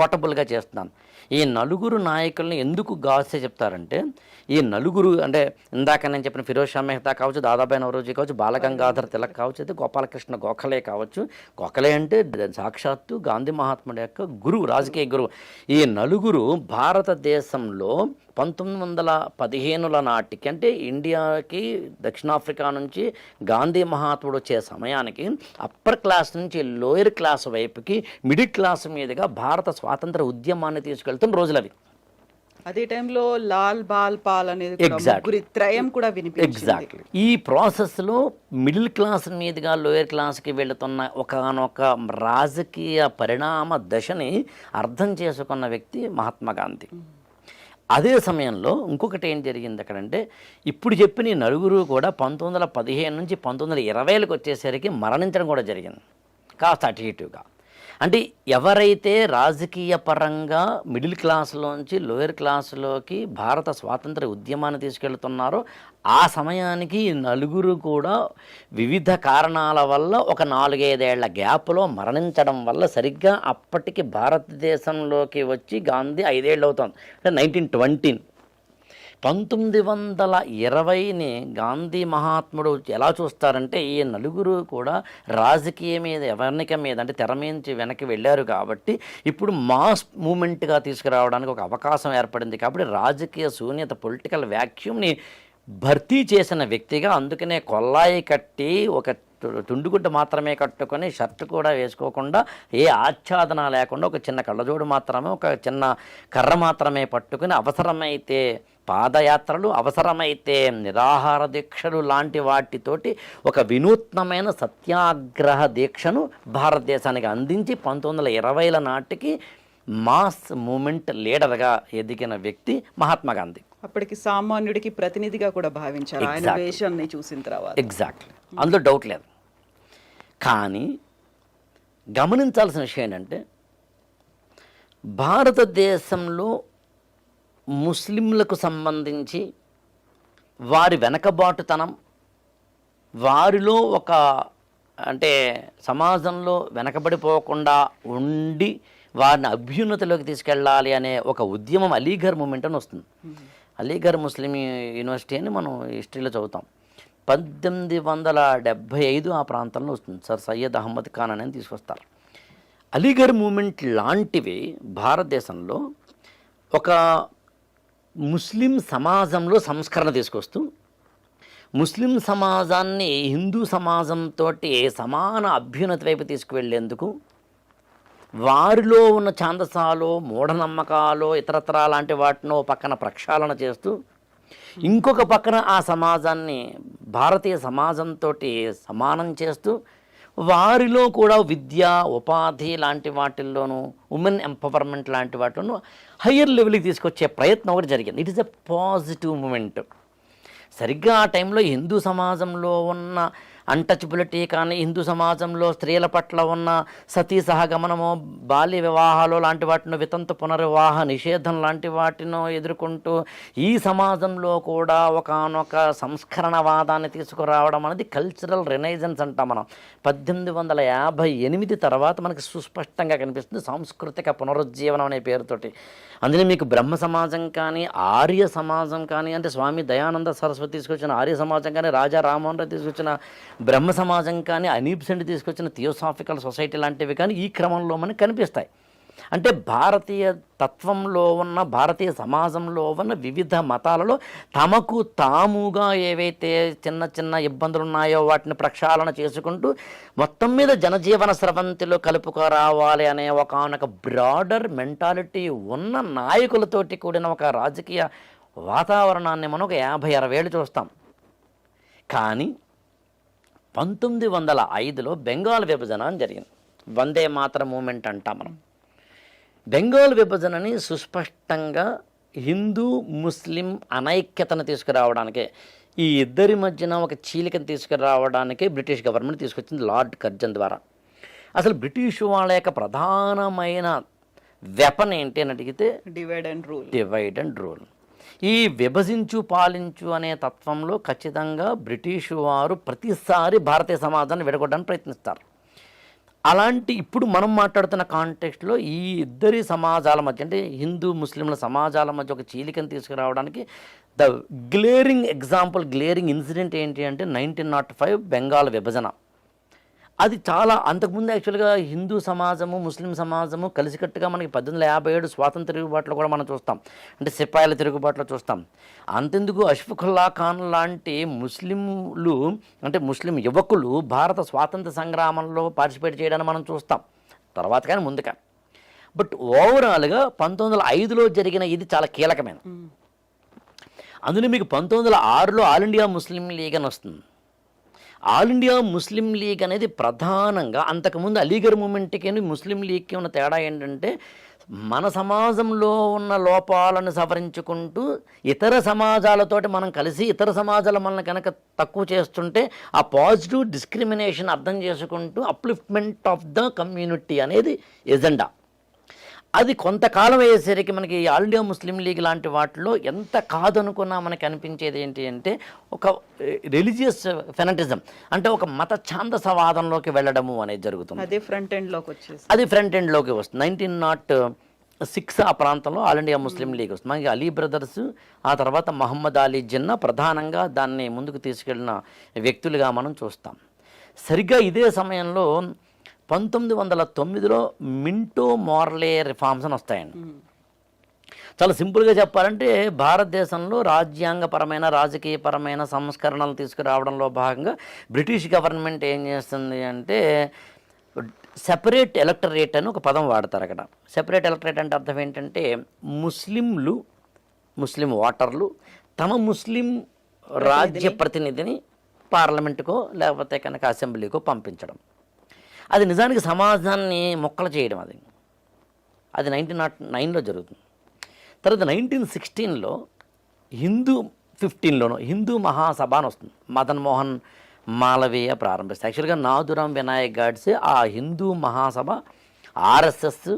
కోటబుల్గా చేస్తున్నాను. ఈ 4 నాయకుల్ని ఎందుకు గాసే చెప్తారంటే, ఈ 4 అంటే ఇందాక నేను చెప్పిన ఫిరోజ్ షా మెహతా కావచ్చు, దాదాబాయి నౌరోజీ కావచ్చు, బాలగంగాధర్ తిలక్ కావచ్చు, అయితే గోపాలకృష్ణ గోఖలే కావచ్చు. గోఖలే అంటే సాక్షాత్తు గాంధీ మహాత్ముడి యొక్క గురువు, రాజకీయ గురువు. ఈ 4 భారతదేశంలో 1915 నాటికి అంటే ఇండియాకి దక్షిణాఫ్రికా నుంచి గాంధీ మహాత్ముడు వచ్చే సమయానికి అప్పర్ క్లాస్ నుంచి లోయర్ క్లాస్ వైపుకి, మిడిల్ క్లాస్ మీదుగా భారత స్వాతంత్ర ఉద్యమాన్ని తీసుకెళ్తున్న రోజులు అవి. అదే టైంలో లాల్ బాల్ పాల్ అనేది ముగ్గురి త్రయం కూడా వినిపించింది. ఎగ్జాక్ట్లీ. ఈ ప్రాసెస్లో మిడిల్ క్లాస్ మీదుగా లోయర్ క్లాస్కి వెళుతున్న ఒకనొక రాజకీయ పరిణామ దశని అర్థం చేసుకున్న వ్యక్తి మహాత్మా గాంధీ. అదే సమయంలో ఇంకొకటి ఏం జరిగింది అక్కడంటే, ఇప్పుడు చెప్పిన ఈ 4 కూడా 1915 నుంచి 1920లకు వచ్చేసరికి మరణించడం కూడా జరిగింది, కాస్త అటు ఇటుగా. అంటే ఎవరైతే రాజకీయ పరంగా మిడిల్ క్లాస్లోంచి లోయర్ క్లాసులోకి భారత స్వాతంత్ర ఉద్యమాన్ని తీసుకెళ్తున్నారో ఆ సమయానికి 4 కూడా వివిధ కారణాల వల్ల ఒక 4-5 ఏళ్ల గ్యాప్లో మరణించడం వల్ల సరిగ్గా అప్పటికి భారతదేశంలోకి వచ్చి గాంధీ 5 ఏళ్ళు అవుతుంది, అంటే 1920. 1920ని గాంధీ మహాత్ముడు ఎలా చూస్తారంటే, ఈ 4 కూడా రాజకీయ మీద ఎవర్నిక మీద అంటే తెర నుంచి వెనక్కి వెళ్ళారు కాబట్టి ఇప్పుడు మాస్ మూమెంట్గా తీసుకురావడానికి ఒక అవకాశం ఏర్పడింది కాబట్టి రాజకీయ శూన్యత, పొలిటికల్ వ్యాక్యూమ్ని భర్తీ చేసిన వ్యక్తిగా, అందుకనే కొల్లాయి కట్టి ఒక తుండుగుడ్డ మాత్రమే కట్టుకొని షర్ట్ కూడా వేసుకోకుండా ఏ ఆచ్ఛాదన లేకుండా ఒక చిన్న కళ్ళజోడు మాత్రమే, ఒక చిన్న కర్ర మాత్రమే పట్టుకుని అవసరమైతే పాదయాత్రలు, అవసరమైతే నిరాహార దీక్షలు లాంటి వాటితోటి ఒక వినూత్నమైన సత్యాగ్రహ దీక్షను భారతదేశానికి అందించి 1920ల నాటికి మాస్ మూమెంట్ లీడర్గా ఎదిగిన వ్యక్తి మహాత్మా గాంధీ. అప్పటికి సామాన్యుడికి ప్రతినిధిగా కూడా భావించారు ఆయన వేషాన్ని చూసిన తర్వాత. ఎగ్జాక్ట్లీ, అందులో డౌట్ లేదు. కానీ గమనించాల్సిన విషయం ఏంటంటే, భారతదేశంలో ముస్లింలకు సంబంధించి వారి వెనకబాటుతనం, వారిలో ఒక అంటే సమాజంలో వెనకబడిపోకుండా ఉండి వారిని అభ్యున్నతిలోకి తీసుకెళ్ళాలి అనే ఒక ఉద్యమం అలీఘర్ మూమెంట్ అని వస్తుంది. అలీఘర్ ముస్లిం యూనివర్సిటీ అని మనం హిస్టరీలో చదువుతాం. 1875 ఆ ప్రాంతంలో వస్తుంది. సర్ సయ్యద్ అహ్మద్ ఖాన్ అనేది తీసుకొస్తారు. అలీఘర్ మూమెంట్ లాంటివి భారతదేశంలో ఒక ముస్లిం సమాజంలో సంస్కరణ తీసుకొస్తూ ముస్లిం సమాజాన్ని హిందూ సమాజంతో సమాన అభ్యున్నతి వైపు తీసుకువెళ్ళేందుకు వారిలో ఉన్న ఛాందసాలు మూఢనమ్మకాలు ఇతరత్రా లాంటి వాటినో పక్కన ప్రక్షాళన చేస్తూ ఇంకొక పక్కన ఆ సమాజాన్ని భారతీయ సమాజంతో సమానం చేస్తూ వారిలో కూడా విద్య ఉపాధి లాంటి వాటిల్లోనూ ఉమెన్ ఎంపవర్మెంట్ లాంటి వాటిలోనూ హయ్యర్ లెవెల్కి తీసుకొచ్చే ప్రయత్నం ఒకటి జరిగింది. It is a positive moment. సరిగ్గా ఆ టైంలో హిందూ సమాజంలో ఉన్న అన్టచబిలిటీ కానీ హిందూ సమాజంలో స్త్రీల పట్ల ఉన్న సతీ సహగమనము బాల్య వివాహాలు లాంటి వాటిని వితంతు పునర్వివాహ నిషేధం లాంటి వాటిని ఎదుర్కొంటూ ఈ సమాజంలో కూడా ఒకానొక సంస్కరణవాదాన్ని తీసుకురావడం అనేది కల్చరల్ రెనైజెన్స్ అంటాం మనం. 1858 తర్వాత మనకి సుస్పష్టంగా కనిపిస్తుంది సాంస్కృతిక పునరుజ్జీవనం అనే పేరుతోటి. అందులో మీకు బ్రహ్మ సమాజం కానీ ఆర్య సమాజం కానీ, అంటే స్వామి దయానంద సరస్వతి తీసుకొచ్చిన ఆర్య సమాజం కానీ, రాజా రామ్మోహన్ రావు తీసుకొచ్చిన బ్రహ్మ సమాజం కానీ, అనీబ్ సెంట్ తీసుకొచ్చిన థియోసాఫికల్ సొసైటీ లాంటివి కానీ ఈ క్రమంలో మనకు కనిపిస్తాయి. అంటే భారతీయ తత్వంలో ఉన్న భారతీయ సమాజంలో ఉన్న వివిధ మతాలలో తమకు తాముగా ఏవైతే చిన్న చిన్న ఇబ్బందులు ఉన్నాయో వాటిని ప్రక్షాళన చేసుకుంటూ మొత్తం మీద జనజీవన స్రవంతిలో కలుపుకురావాలి అనే ఒకనొక బ్రాడర్ మెంటాలిటీ ఉన్న నాయకులతోటి కూడిన ఒక రాజకీయ వాతావరణాన్ని మనం ఒక 50-60 ఏళ్ళు చూస్తాం. కానీ 1905లో బెంగాల్ విభజన అని జరిగింది. వందే మాతర మూమెంట్ అంటాం మనం. బెంగాల్ విభజనని సుస్పష్టంగా హిందూ ముస్లిం అనైక్యతను తీసుకురావడానికే, ఈ ఇద్దరి మధ్యన ఒక చీలికను తీసుకురావడానికే బ్రిటిష్ గవర్నమెంట్ తీసుకొచ్చింది లార్డ్ కర్జన్ ద్వారా. అసలు బ్రిటిష్ వాళ్ళ యొక్క ప్రధానమైన వెపన్ ఏంటి అని అడిగితే డివైడ్ అండ్ రూల్. ఈ విభజించు పాలించు అనే తత్వంలో ఖచ్చితంగా బ్రిటిష్ వారు ప్రతిసారి భారతీయ సమాజాన్ని విడగొట్టడానికి ప్రయత్నిస్తారు. అలాంటి ఇప్పుడు మనం మాట్లాడుతున్న కాంటెక్స్ట్లో ఈ ఇద్దరి సమాజాల మధ్య, అంటే హిందూ ముస్లింల సమాజాల మధ్య ఒక చీలికను తీసుకురావడానికి ద గ్లేరింగ్ ఇన్సిడెంట్ ఏంటి అంటే 1905 బెంగాల్ విభజన. అది చాలా అంతకుముందు యాక్చువల్గా హిందూ సమాజము ముస్లిం సమాజము కలిసికట్టుగా మనకి 1857 స్వాతంత్ర తిరుగుబాటులో కూడా మనం చూస్తాం, అంటే సిపాయిల తిరుగుబాటులో చూస్తాం. అంతెందుకు అష్ఫాకుల్లా ఖాన్ లాంటి ముస్లింలు, అంటే ముస్లిం యువకులు భారత స్వాతంత్ర సంగ్రామంలో పార్టిసిపేట్ చేయడాన్ని మనం చూస్తాం తర్వాత కానీ ముందు కానీ. బట్ ఓవరాల్గా 1905లో జరిగిన ఇది చాలా కీలకమైన. అందులో మీకు 1906లో ఆల్ ఇండియా ముస్లిం లీగ్ అని వస్తుంది. ఆల్ ఇండియా ముస్లిం లీగ్ అనేది ప్రధానంగా అంతకుముందు అలీగర్ మూమెంట్కి ముస్లిం లీగ్కి ఉన్న తేడా ఏంటంటే మన సమాజంలో ఉన్న లోపాలను సవరించుకుంటూ ఇతర సమాజాలతోటి మనం కలిసి ఇతర సమాజాలు మనల్ని కనుక తక్కువ చేస్తుంటే ఆ పాజిటివ్ డిస్క్రిమినేషన్ అర్థం చేసుకుంటూ అప్లిఫ్ట్మెంట్ ఆఫ్ ద కమ్యూనిటీ అనేది ఎజెండా. అది కొంతకాలం అయ్యేసరికి మనకి ఆల్ ఇండియా ముస్లిం లీగ్ లాంటి వాటిలో ఎంత కాదనుకున్నా మనకి అనిపించేది ఏంటి అంటే ఒక రిలీజియస్ ఫెనటిజం, అంటే ఒక మత ఛాందసవాదంలోకి వెళ్ళడము అనేది జరుగుతుంది. అది ఫ్రంట్ ఎండ్లోకి వస్తుంది. 1906 ఆ ప్రాంతంలో ఆల్ ఇండియా ముస్లిం లీగ్ వస్తుంది. మనకి అలీ బ్రదర్స్, ఆ తర్వాత మహమ్మద్ అలీ జిన్నా ప్రధానంగా దాన్ని ముందుకు తీసుకెళ్ళిన వ్యక్తులుగా మనం చూస్తాం. సరిగ్గా ఇదే సమయంలో 1909లో మింటో మోర్లే రిఫార్మ్స్ అని వస్తాయండి. చాలా సింపుల్గా చెప్పాలంటే భారతదేశంలో రాజ్యాంగపరమైన రాజకీయపరమైన సంస్కరణలు తీసుకురావడంలో భాగంగా బ్రిటిష్ గవర్నమెంట్ ఏం చేస్తుంది అంటే సెపరేట్ ఎలక్టరేట్ అని ఒక పదం వాడతారు అక్కడ. సెపరేట్ ఎలక్టరేట్ అంటే అర్థం ఏంటంటే ముస్లిం ఓటర్లు తమ ముస్లిం రాజ్య ప్రతినిధిని పార్లమెంటుకో లేకపోతే కనుక అసెంబ్లీకో పంపించడం. అది నిజానికి సమాజాన్ని మొక్కలు చేయడం. అది 1909లో జరుగుతుంది. తర్వాత 1916లో 15లోనో హిందూ మహాసభ అని వస్తుంది. మదన్ మోహన్ మాలవీయ ప్రారంభిస్తారు. యాక్చువల్గా నాథురామ్ వినాయక్ గాడ్సే ఆ హిందూ మహాసభ ఆర్ఎస్ఎస్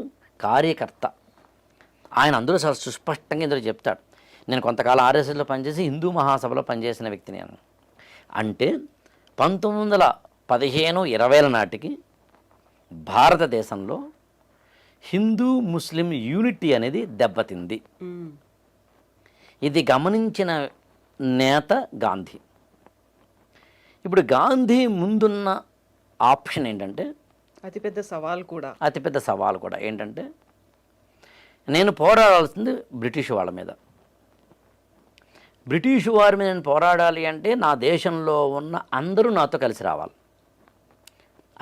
కార్యకర్త. ఆయన అందులో చాలా సుస్పష్టంగా ఇందులో చెప్తాడు, నేను కొంతకాలం ఆర్ఎస్ఎస్లో పనిచేసి హిందూ మహాసభలో పనిచేసిన వ్యక్తిని అని. అంటే 1915-20ల నాటికి భారతదేశంలో హిందూ ముస్లిం యూనిటీ అనేది దెబ్బతింది. ఇది గమనించిన నేత గాంధీ. ఇప్పుడు గాంధీ ముందున్న ఆప్షన్ ఏంటంటే అతిపెద్ద సవాల్ కూడా ఏంటంటే నేను పోరాడాల్సింది బ్రిటిష్ వాళ్ళ మీద. బ్రిటిష్ వారి మీద నేను పోరాడాలి అంటే నా దేశంలో ఉన్న అందరూ నాతో కలిసి రావాలి.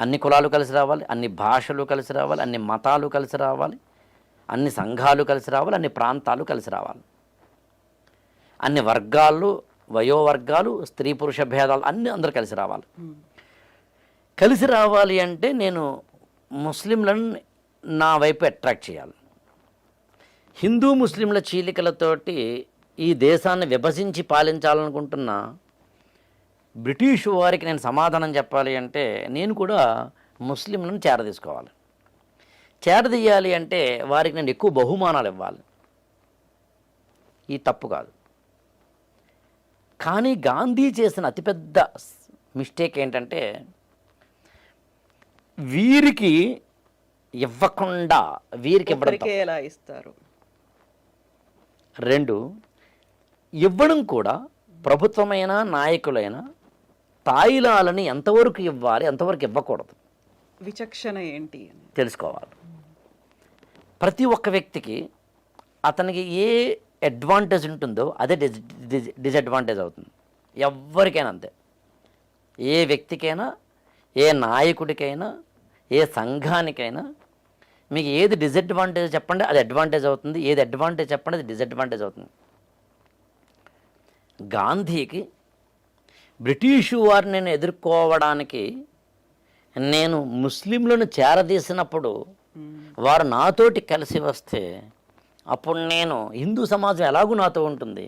అన్ని కులాలు కలిసి రావాలి, అన్ని భాషలు కలిసి రావాలి, అన్ని మతాలు కలిసి రావాలి, అన్ని సంఘాలు కలిసి రావాలి, అన్ని ప్రాంతాలు కలిసి రావాలి, అన్ని వర్గాలు, వయోవర్గాలు, స్త్రీ పురుష భేదాలు అన్నీ అందరూ కలిసి రావాలి. కలిసి రావాలి అంటే నేను ముస్లింలను నా వైపు అట్రాక్ట్ చేయాలి. హిందూ ముస్లింల చీలికలతోటి ఈ దేశాన్ని విభజించి పాలించాలనుకుంటున్న బ్రిటిష్ వారికి నేను సమాధానం చెప్పాలి అంటే నేను కూడా ముస్లింలను చేరదీసుకోవాలి. చేరదీయాలి అంటే వారికి నేను ఎక్కువ బహుమానాలు ఇవ్వాలి. ఈ తప్పు కాదు. కానీ గాంధీ చేసిన అతిపెద్ద మిస్టేక్ ఏంటంటే వీరికి ఇవ్వకుండా వీరికి ఇవ్వడం తప్పు. ఎలా ఇస్తారు? 2, ఇవ్వడం కూడా ప్రభుత్వమైన నాయకులైన తాయిలాలని ఎంతవరకు ఇవ్వాలి, ఎంతవరకు ఇవ్వకూడదు విచక్షణ ఏంటి అని తెలుసుకోవాలి. ప్రతి ఒక్క వ్యక్తికి అతనికి ఏ అడ్వాంటేజ్ ఉంటుందో అదే డిసడ్వాంటేజ్ అవుతుంది. ఎవరికైనా అంతే. ఏ వ్యక్తికైనా, ఏ నాయకుడికైనా, ఏ సంఘానికైనా మీకు ఏది డిసడ్వాంటేజ్ చెప్పండి అది అడ్వాంటేజ్ అవుతుంది, ఏది అడ్వాంటేజ్ చెప్పండి అది డిసడ్వాంటేజ్ అవుతుంది. గాంధీకి బ్రిటిషు వారిని నేను ఎదుర్కోవడానికి నేను ముస్లింలను చేరదీసినప్పుడు వారు నాతోటి కలిసి వస్తే అప్పుడు నేను హిందూ సమాజం ఎలాగూ నాతో ఉంటుంది,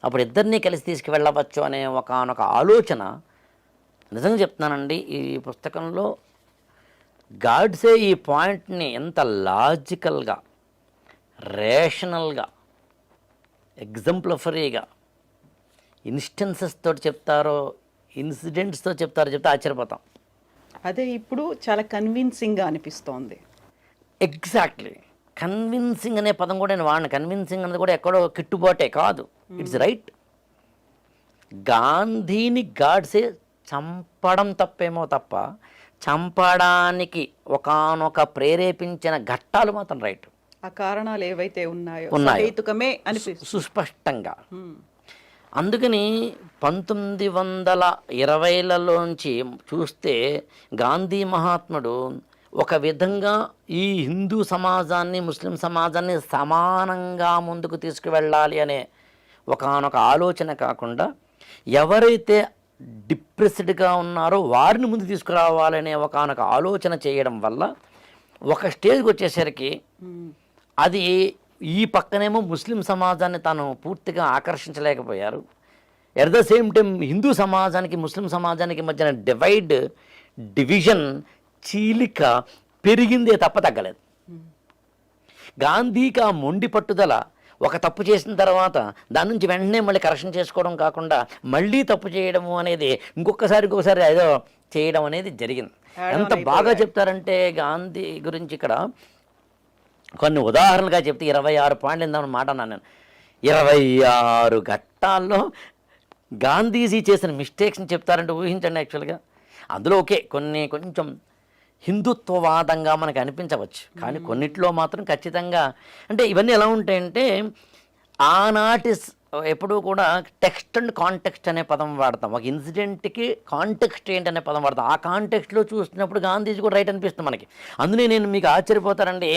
అప్పుడు ఇద్దరినీ కలిసి తీసుకువెళ్ళవచ్చు అనే ఒకనొక ఆలోచన. నిజంగా చెప్తున్నానండి, ఈ పుస్తకంలో గాడ్సే ఈ పాయింట్ని ఎంత లాజికల్గా, రేషనల్గా, ఎగ్జాంప్లిఫరీగా ఇన్స్టెన్సెస్ తోటి చెప్తారో, ఇన్సిడెంట్స్తో చెప్తే ఆశ్చర్యపోతాం. అదే ఇప్పుడు చాలా కన్విన్సింగ్గా అనిపిస్తోంది. ఎగ్జాక్ట్లీ. కన్విన్సింగ్ అనే పదం కూడా నేను వాడిన. కన్విన్సింగ్ అనేది కూడా ఎక్కడో కిట్టుబాటే కాదు, ఇట్స్ రైట్. గాంధీని గాడ్సే చంపడం తప్పేమో తప్ప చంపడానికి ఒకానొక ప్రేరేపించిన ఘట్టాలు మాత్రం రైట్. ఆ కారణాలు ఏవైతే ఉన్నాయో సుస్పష్టంగా. అందుకని 1920లలోంచి చూస్తే గాంధీ మహాత్ముడు ఒక విధంగా ఈ హిందూ సమాజాన్ని, ముస్లిం సమాజాన్ని సమానంగా ముందుకు తీసుకువెళ్ళాలి అనే ఒకానొక ఆలోచన కాకుండా ఎవరైతే డిప్రెస్డ్గా ఉన్నారో వారిని ముందు తీసుకురావాలనే ఒకానొక ఆలోచన చేయడం వల్ల ఒక స్టేజ్కి వచ్చేసరికి అది ఈ పక్కనేమో ముస్లిం సమాజాన్ని తాను పూర్తిగా ఆకర్షించలేకపోయారు. At the same time Hindu సమాజానికి, ముస్లిం సమాజానికి మధ్యన డివిజన్, చీలిక పెరిగిందే తప్ప తగ్గలేదు. గాంధీకి ఆ మొండి పట్టుదల ఒక తప్పు చేసిన తర్వాత దాని నుంచి వెంటనే మళ్ళీ కరెక్షన్ చేసుకోవడం కాకుండా మళ్ళీ తప్పు చేయడము అనేది ఇంకొకసారి ఏదో చేయడం అనేది జరిగింది. ఎంత బాగా చెప్తారంటే గాంధీ గురించి ఇక్కడ కొన్ని ఉదాహరణలుగా చెప్తే 26 పాయింట్లు ఇందామని మాట అన్నాను నేను. 26 ఘట్టాల్లో గాంధీజీ చేసిన మిస్టేక్స్ని చెప్తారంటే ఊహించండి. యాక్చువల్గా అందులో కొంచెం హిందుత్వవాదంగా మనకు అనిపించవచ్చు, కానీ కొన్నిట్లో మాత్రం ఖచ్చితంగా. అంటే ఇవన్నీ ఎలా ఉంటాయంటే ఆనాటి ఎప్పుడూ కూడా టెక్స్ట్ అండ్ కాంటెక్స్ట్ అనే పదం వాడతాం. ఒక ఇన్సిడెంట్కి కాంటెక్స్ట్ ఏంటనే పదం వాడతాం. ఆ కాంటెక్స్ట్లో చూసినప్పుడు గాంధీజీ కూడా రైట్ అనిపిస్తుంది మనకి. అందుకే నేను మీకు ఆశ్చర్యపోతానండి,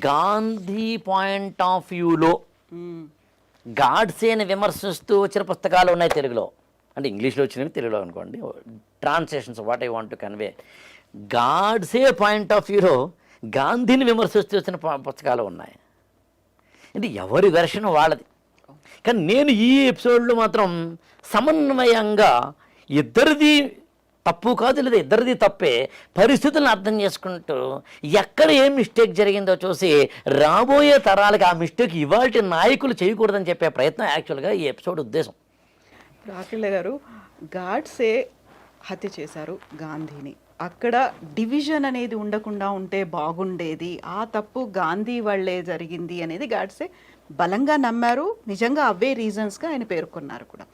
గాంధీ పాయింట్ ఆఫ్ వ్యూలో గాడ్సేని విమర్శిస్తూ వచ్చిన పుస్తకాలు ఉన్నాయి తెలుగులో. అంటే ఇంగ్లీష్లో వచ్చినవి తెలుగులో అనుకోండి, translations what I want to convey. Godse point of వ్యూలో గాంధీని విమర్శిస్తూ వచ్చిన పుస్తకాలు ఉన్నాయి. అంటే ఎవరి వెర్షన్ వాళ్ళది. కానీ నేను ఈ ఎపిసోడ్లో మాత్రం సమన్వయంగా ఇద్దరిది తప్పు కాదు, లేదా ఇద్దరిది తప్పే, పరిస్థితులను అర్థం చేసుకుంటూ ఎక్కడ ఏం మిస్టేక్ జరిగిందో చూసి రాబోయే తరాలకు ఆ మిస్టేక్ ఇవాల్టి నాయకులు చేయకూడదని చెప్పే ప్రయత్నం యాక్చువల్గా ఈ ఎపిసోడ్ ఉద్దేశం. రాకిళ్ళ గారు, గాడ్సే హత్య చేశారు గాంధీని. అక్కడ డివిజన్ అనేది ఉండకుండా ఉంటే బాగుండేది, ఆ తప్పు గాంధీ వల్లే జరిగింది అనేది గాడ్సే బలంగా నమ్మారు. నిజంగా అవే రీజన్స్గా ఆయన పేర్కొన్నారు కూడా.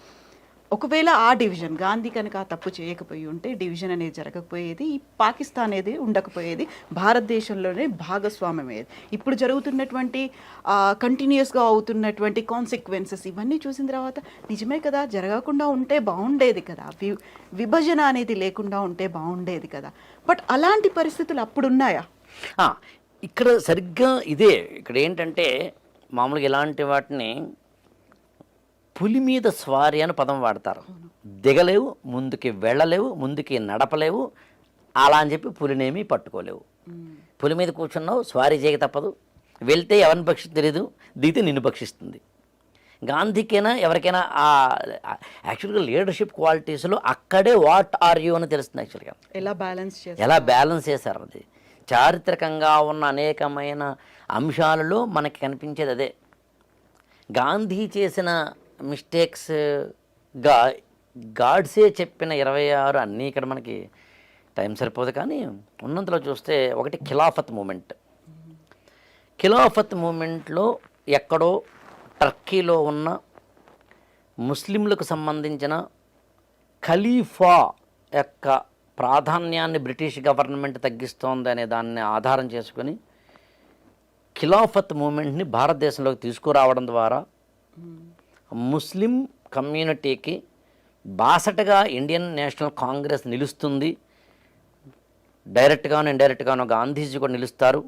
ఒకవేళ ఆ డివిజన్ గాంధీ కనుక ఆ తప్పు చేయకపోయి ఉంటే డివిజన్ అనేది జరగకపోయేది, ఈ పాకిస్తాన్ అనేది ఉండకపోయేది, భారతదేశంలోనే భాగస్వామ్యం అయ్యేది. ఇప్పుడు జరుగుతున్నటువంటి కంటిన్యూస్గా అవుతున్నటువంటి కాన్సిక్వెన్సెస్ ఇవన్నీ చూసిన తర్వాత నిజమే కదా, జరగకుండా ఉంటే బాగుండేది కదా, విభజన అనేది లేకుండా ఉంటే బాగుండేది కదా. బట్ అలాంటి పరిస్థితులు అప్పుడు ఉన్నాయా? ఆ, ఇక్కడ సరిగ్గా ఇదే ఇక్కడ ఏంటంటే మామూలుగా ఇలాంటి వాటిని పులి మీద స్వారీ అని పదం వాడతారు. దిగలేవు, ముందుకి వెళ్ళలేవు, ముందుకి నడపలేవు, అలా అని చెప్పి పులినేమీ పట్టుకోలేవు. పులి మీద కూర్చున్నావు, స్వారీ చేయక తప్పదు. వెళ్తే ఎవరిని భక్షిస్తుంది తెలియదు, దిగితే నిన్ను భక్షిస్తుంది. గాంధీకైనా ఎవరికైనా యాక్చువల్గా లీడర్షిప్ క్వాలిటీస్లో అక్కడే వాట్ ఆర్ యూ అని తెలుస్తుంది. యాక్చువల్గా ఎలా బ్యాలెన్స్ చేశారు అది చారిత్రకంగా ఉన్న అనేకమైన అంశాలలో మనకి కనిపించేది అదే. గాంధీ చేసిన మిస్టేక్స్గా గాడ్సే చెప్పిన 26 అన్నీ ఇక్కడ మనకి టైం సరిపోదు, కానీ ఉన్నంతలో చూస్తే ఒకటి ఖిలాఫత్ మూమెంట్. ఖిలాఫత్ మూమెంట్లో ఎక్కడో టర్కీలో ఉన్న ముస్లింలకు సంబంధించిన ఖలీఫా యొక్క ప్రాధాన్యాన్ని బ్రిటిష్ గవర్నమెంట్ తగ్గిస్తోంది అనే దాన్ని ఆధారం చేసుకొని ఖిలాఫత్ మూమెంట్ని భారతదేశంలోకి తీసుకురావడం ద్వారా ముస్లిం కమ్యూనిటీకి బాసటగా ఇండియన్ నేషనల్ కాంగ్రెస్ నిలుస్తుంది. డైరెక్ట్గాను ఇండైరెక్ట్గాను గాంధీజీ కూడా నిలుస్తారు.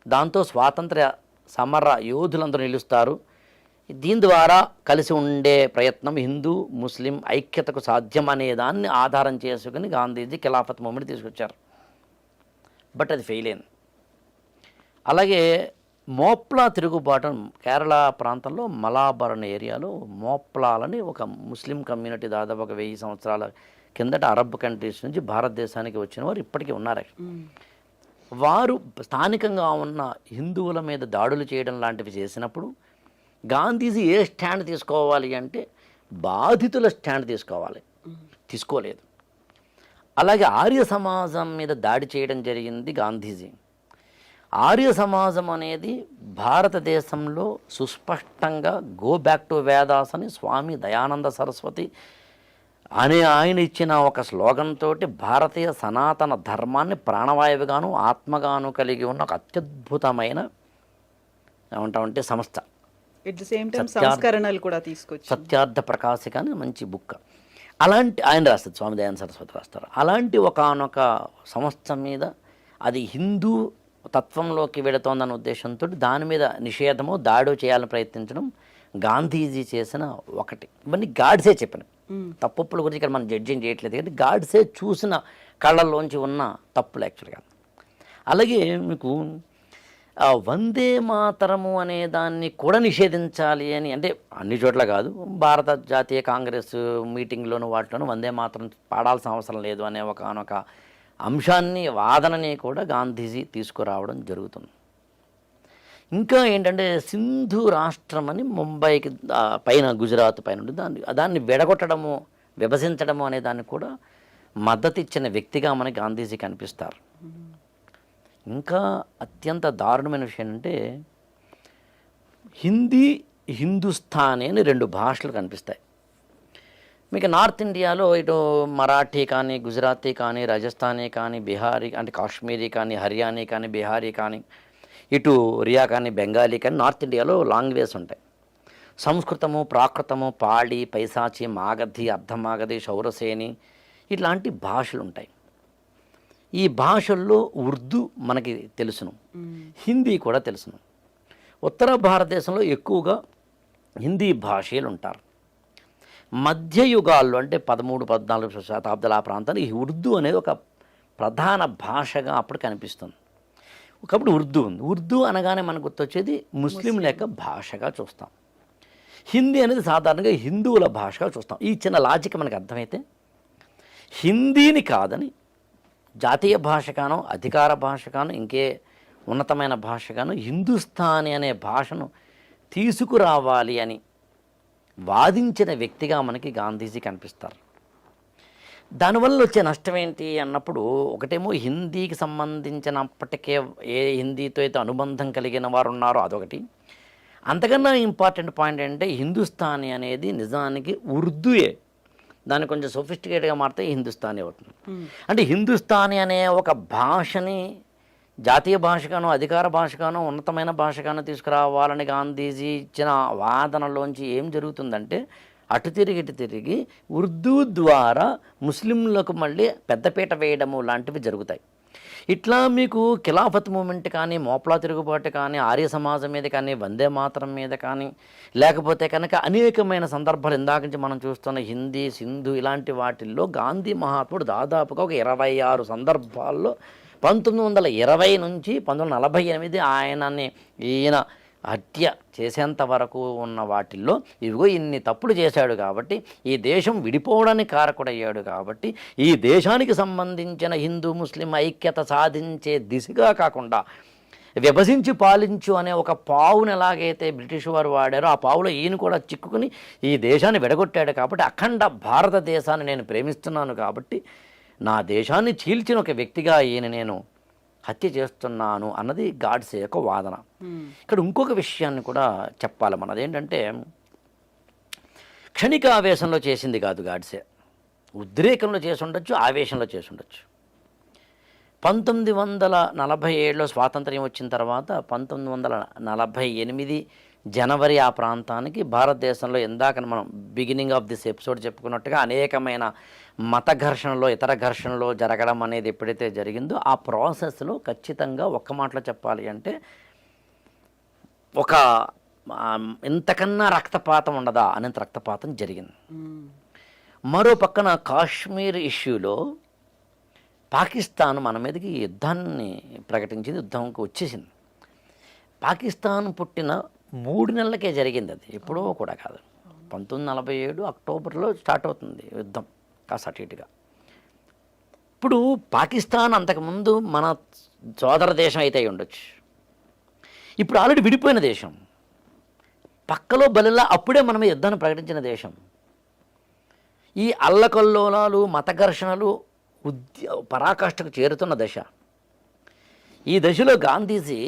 దాంతో స్వాతంత్ర సమర యోధులందరూ నిలుస్తారు. దీని ద్వారా కలిసి ఉండే ప్రయత్నం హిందూ ముస్లిం ఐక్యతకు సాధ్యం అనే దాన్ని ఆధారం చేసుకుని గాంధీజీ ఖిలాఫత్ మూమెంట్ తీసుకొచ్చారు. బట్ అది ఫెయిల్ అయింది. అలాగే మోప్లా తిరుగుబాటు కేరళ ప్రాంతంలో మలాబార్ అనే ఏరియాలో మోప్లాలని ఒక ముస్లిం కమ్యూనిటీ దాదాపు 1000 సంవత్సరాల కిందట అరబ్ కంట్రీస్ నుంచి భారతదేశానికి వచ్చిన వారు ఇప్పటికీ ఉన్నారు. వారు స్థానికంగా ఉన్న హిందువుల మీద దాడులు చేయడం లాంటివి చేసినప్పుడు గాంధీజీ ఏ స్టాండ్ తీసుకోవాలి అంటే బాధితుల స్టాండ్ తీసుకోలేదు. అలాగే ఆర్య సమాజం మీద దాడి చేయడం జరిగింది గాంధీజీ. ఆర్య సమాజం అనేది భారతదేశంలో సుస్పష్టంగా గో బ్యాక్ టు వేదాస్ అని స్వామి దయానంద సరస్వతి అనే ఆయన ఇచ్చిన ఒక స్లోగన్ తోటి భారతీయ సనాతన ధర్మాన్ని ప్రాణవాయువుగాను ఆత్మగాను కలిగి ఉన్న ఒక అత్యద్భుతమైన ఏమంటామంటే సంస్థ. సంస్కరణలు కూడా తీసుకొచ్చి సత్యార్థ ప్రకాశిక అని మంచి బుక్. అలాంటి ఆయన రాస్తారు, స్వామి దయానంద సరస్వతి రాస్తారు. అలాంటి ఒకానొక సంస్థ మీద అది హిందూ తత్వంలోకి వెళుతోందన్న ఉద్దేశంతో దాని మీద నిషేధము దాడి చేయాలని ప్రయత్నించడం గాంధీజీ చేసిన ఒకటి. ఇవన్నీ గాడ్సే చెప్పిన తప్పుల గురించి ఇక్కడ మనం జడ్జింగ్ చేయట్లేదు, కానీ గాడ్సే చూసిన కళ్ళల్లోంచి ఉన్న తప్పులు యాక్చువల్గా. అలాగే మీకు వందే మాతరము అనే దాన్ని కూడా నిషేధించాలి అని, అంటే అన్ని చోట్ల కాదు, భారత జాతీయ కాంగ్రెస్ మీటింగ్లోను వాటిలోనూ వందే మాతరం పాడాల్సిన అవసరం లేదు అనే ఒకనొక అంశాన్ని వాదనని కూడా గాంధీజీ తీసుకురావడం జరుగుతుంది. ఇంకా ఏంటంటే సింధు రాష్ట్రం అని ముంబైకి పైన గుజరాత్ పైన ఉంటుంది, దాన్ని విడగొట్టడము విభజించడము అనే దాన్ని కూడా మద్దతు ఇచ్చిన వ్యక్తిగా మనకి గాంధీజీ కనిపిస్తారు. ఇంకా అత్యంత దారుణమైన విషయం అంటే హిందీ హిందుస్థానీ అని 2 భాషలు కనిపిస్తాయి మీకు. నార్త్ ఇండియాలో ఇటు మరాఠీ కానీ గుజరాతీ కానీ రాజస్థానీ కానీ బిహారీ అంటే కాశ్మీరీ కానీ హర్యానీ కానీ బిహారీ కానీ ఇటు ఒరియా కానీ బెంగాలీ కానీ నార్త్ ఇండియాలో లాంగ్వేజ్ ఉంటాయి. సంస్కృతము ప్రాకృతము పాళీ పైశాచి మాగధి అర్ధమాగధి శౌరసేని ఇట్లాంటి భాషలు ఉంటాయి. ఈ భాషల్లో ఉర్దూ మనకి తెలుసును, హిందీ కూడా తెలుసును. ఉత్తర భారతదేశంలో ఎక్కువగా హిందీ భాషలు ఉంటారు. మధ్యయుగాల్లో అంటే 13-14 శతాబ్దాల ఆ ప్రాంతాన్ని ఈ ఉర్దూ అనేది ఒక ప్రధాన భాషగా అప్పుడు కనిపిస్తుంది. ఒకప్పుడు ఉర్దూ ఉంది. ఉర్దూ అనగానే మనకు గుర్తొచ్చేది ముస్లిం లేక భాషగా చూస్తాం. హిందీ అనేది సాధారణంగా హిందువుల భాషగా చూస్తాం. ఈ చిన్న లాజిక్ మనకు అర్థమైతే హిందీని కాదని జాతీయ భాషగానో అధికార భాషగానో ఇంకే ఉన్నతమైన భాషగానో హిందుస్థానీ అనే భాషను తీసుకురావాలి అని వాదించిన వ్యక్తిగా మనకి గాంధీజీ కనిపిస్తారు. దానివల్ల వచ్చే నష్టం ఏంటి అన్నప్పుడు ఒకటేమో హిందీకి సంబంధించినప్పటికే ఏ హిందీతో అయితే అనుబంధం కలిగిన వారు ఉన్నారో అదొకటి. అంతకన్నా ఇంపార్టెంట్ పాయింట్ ఏంటంటే హిందుస్థానీ అనేది నిజానికి ఉర్దూయే. దాన్ని కొంచెం సొఫిస్టికేట్గా మారితే హిందుస్థానీ అవుతుంది. అంటే హిందుస్థానీ అనే ఒక భాషని జాతీయ భాషగానో అధికార భాషగానో ఉన్నతమైన భాషగానో తీసుకురావాలని గాంధీజీ ఇచ్చిన వాదనలోంచి ఏం జరుగుతుందంటే అటు తిరిగి ఇటు తిరిగి ఉర్దూ ద్వారా ముస్లింలకు మళ్ళీ పెద్దపీట వేయడము లాంటివి జరుగుతాయి. ఇట్లా మీకు ఖిలాఫత్ మూమెంట్ కానీ, మోప్లా తిరుగుబాటు కానీ, ఆర్య సమాజం మీద కానీ, వందే మాతరం మీద కానీ, లేకపోతే కనుక అనేకమైన సందర్భాలు ఇందాక నుంచి మనం చూస్తున్న హిందీ, సింధు ఇలాంటి వాటిల్లో గాంధీ మహాత్ముడు దాదాపుగా ఒక 26 సందర్భాల్లో 1920 నుంచి 1948 ఈయన హత్య చేసేంత వరకు ఉన్న వాటిల్లో ఇదిగో ఇన్ని తప్పులు చేశాడు కాబట్టి, ఈ దేశం విడిపోవడానికి కారకుడయ్యాడు కాబట్టి, ఈ దేశానికి సంబంధించిన హిందూ ముస్లిం ఐక్యత సాధించే దిశగా కాకుండా విభజించి పాలించు అనే ఒక పావును ఎలాగైతే బ్రిటిష్ వారు వాడారో ఆ పావులో ఈయన కూడా చిక్కుకుని ఈ దేశాన్ని విడగొట్టాడు కాబట్టి, అఖండ భారతదేశాన్ని నేను ప్రేమిస్తున్నాను కాబట్టి నా దేశాన్ని చీల్చిన ఒక వ్యక్తిగా ఈయన నేను హత్య చేస్తున్నాను అన్నది గాడ్సే యొక్క వాదన. ఇక్కడ ఇంకొక విషయాన్ని కూడా చెప్పాలి మనం. అదేంటంటే క్షణిక ఆవేశంలో చేసింది కాదు గాడ్సే, ఉద్రేకంలో చేసి ఉండొచ్చు, ఆవేశంలో చేసి ఉండొచ్చు. 1947లో స్వాతంత్ర్యం వచ్చిన తర్వాత 1948 జనవరి ఆ ప్రాంతానికి భారతదేశంలో ఇందాక మనం బిగినింగ్ ఆఫ్ దిస్ ఎపిసోడ్ చెప్పుకున్నట్టుగా అనేకమైన మత ఘర్షణలో ఇతర ఘర్షణలో జరగడం అనేది ఎప్పుడైతే జరిగిందో ఆ ప్రాసెస్లో ఖచ్చితంగా ఒక్క మాటలో చెప్పాలి అంటే ఒక ఇంతకన్నా రక్తపాతం ఉండదా అనేంత రక్తపాతం జరిగింది. మరో పక్కన కాశ్మీర్ ఇష్యూలో పాకిస్తాన్ మన మీదకి యుద్ధాన్ని ప్రకటించింది, యుద్ధంకి వచ్చేసింది. పాకిస్తాన్ పుట్టిన 3 నెలలకే జరిగింది, అది ఎప్పుడో కూడా కాదు. 1947 అక్టోబర్లో స్టార్ట్ అవుతుంది యుద్ధం కాస్త అటు ఇటుగా. ఇప్పుడు పాకిస్తాన్ అంతకుముందు మన సోదర దేశం అయితే అయి ఉండొచ్చు, ఇప్పుడు ఆల్రెడీ విడిపోయిన దేశం, పక్కలో బలిలా అప్పుడే మనం యుద్ధాన్ని ప్రకటించిన దేశం. ఈ అల్లకల్లోలాలు మత ఘర్షణలు పరాకాష్ఠకు చేరుతున్న దశ. ఈ దశలో గాంధీజీ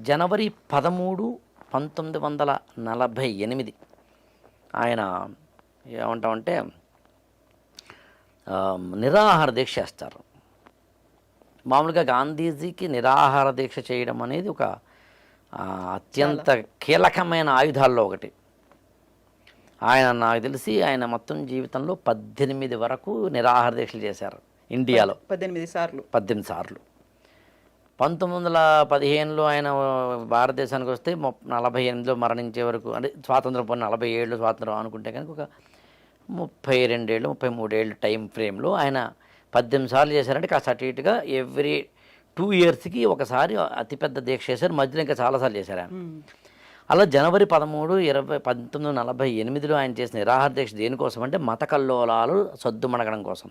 జనవరి 13, 1948 ఆయన ఏమంటామంటే నిరాహార దీక్ష చేస్తారు. మామూలుగా గాంధీజీకి నిరాహార దీక్ష చేయడం అనేది ఒక అత్యంత కీలకమైన ఆయుధాల్లో ఒకటి. ఆయన నాకు తెలిసి ఆయన మొత్తం జీవితంలో 18 వరకు నిరాహార దీక్షలు చేశారు ఇండియాలో. 18 సార్లు. 1915లో ఆయన భారతదేశానికి వస్తే 48లో మరణించే వరకు, అంటే స్వాతంత్రం పొందిన 47లో స్వాతంత్రం అనుకుంటే కనుక ఒక 32 ఏళ్ళు 33 ఏళ్ళు టైం ఫ్రేమ్లో ఆయన 18 సార్లు చేశారంటే కాస్త అటు ఇటుగా ఎవ్రీ 2 ఇయర్స్కి ఒకసారి అతిపెద్ద దీక్ష చేశారు. మధ్యలో ఇంకా చాలాసార్లు చేశారు ఆయన. అలా జనవరి 13, 1948లో ఆయన చేసిన నిరాహార దీక్ష దేనికోసం అంటే మత కల్లోలాలు సద్దుమణగడం కోసం.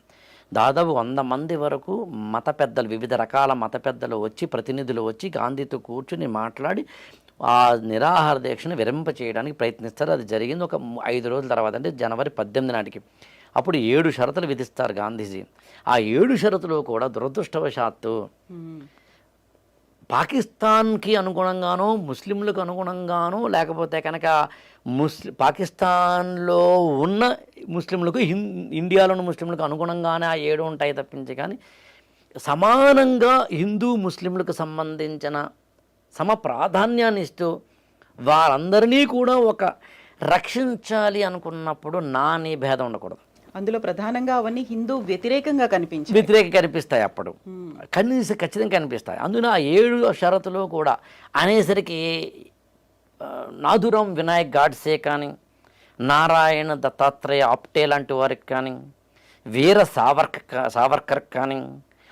దాదాపు 100 మంది వరకు మత పెద్దలు, వివిధ రకాల మత పెద్దలు వచ్చి, ప్రతినిధులు వచ్చి గాంధీతో కూర్చుని మాట్లాడి ఆ నిరాహార దీక్షను విరింప చేయడానికి ప్రయత్నిస్తారు. అది జరిగింది ఒక 5 రోజుల తర్వాత, అంటే జనవరి 18 నాటికి. అప్పుడు 7 షరతులు విధిస్తారు గాంధీజీ. ఆ 7 షరతులు కూడా దురదృష్టవశాత్తు పాకిస్తాన్కి అనుగుణంగానో, ముస్లింలకు అనుగుణంగానో, లేకపోతే కనుక పాకిస్తాన్లో ఉన్న ముస్లింలకు, ఇండియాలోని ముస్లింలకు అనుగుణంగానే ఆ 7 ఉంటాయి తప్పించి, కానీ సమానంగా హిందూ ముస్లింలకు సంబంధించిన సమ ప్రాధాన్యాన్ని ఇస్తూ వారందరినీ కూడా ఒక రక్షించాలి అనుకున్నప్పుడు నీ భేదం ఉండకూడదు. అందులో ప్రధానంగా అవన్నీ హిందూ వ్యతిరేకంగా కనిపిస్తాయి అప్పుడు, కనీసం ఖచ్చితంగా కనిపిస్తాయి. అందున ఆ 7 షరతులు కూడా అనేసరికి నాథురామ్ వినాయక్ గాడ్సే కానీ, నారాయణ దత్తాత్రేయ ఆప్టే లాంటి వారికి కానీ, వీర సావర్కర్ కానీ,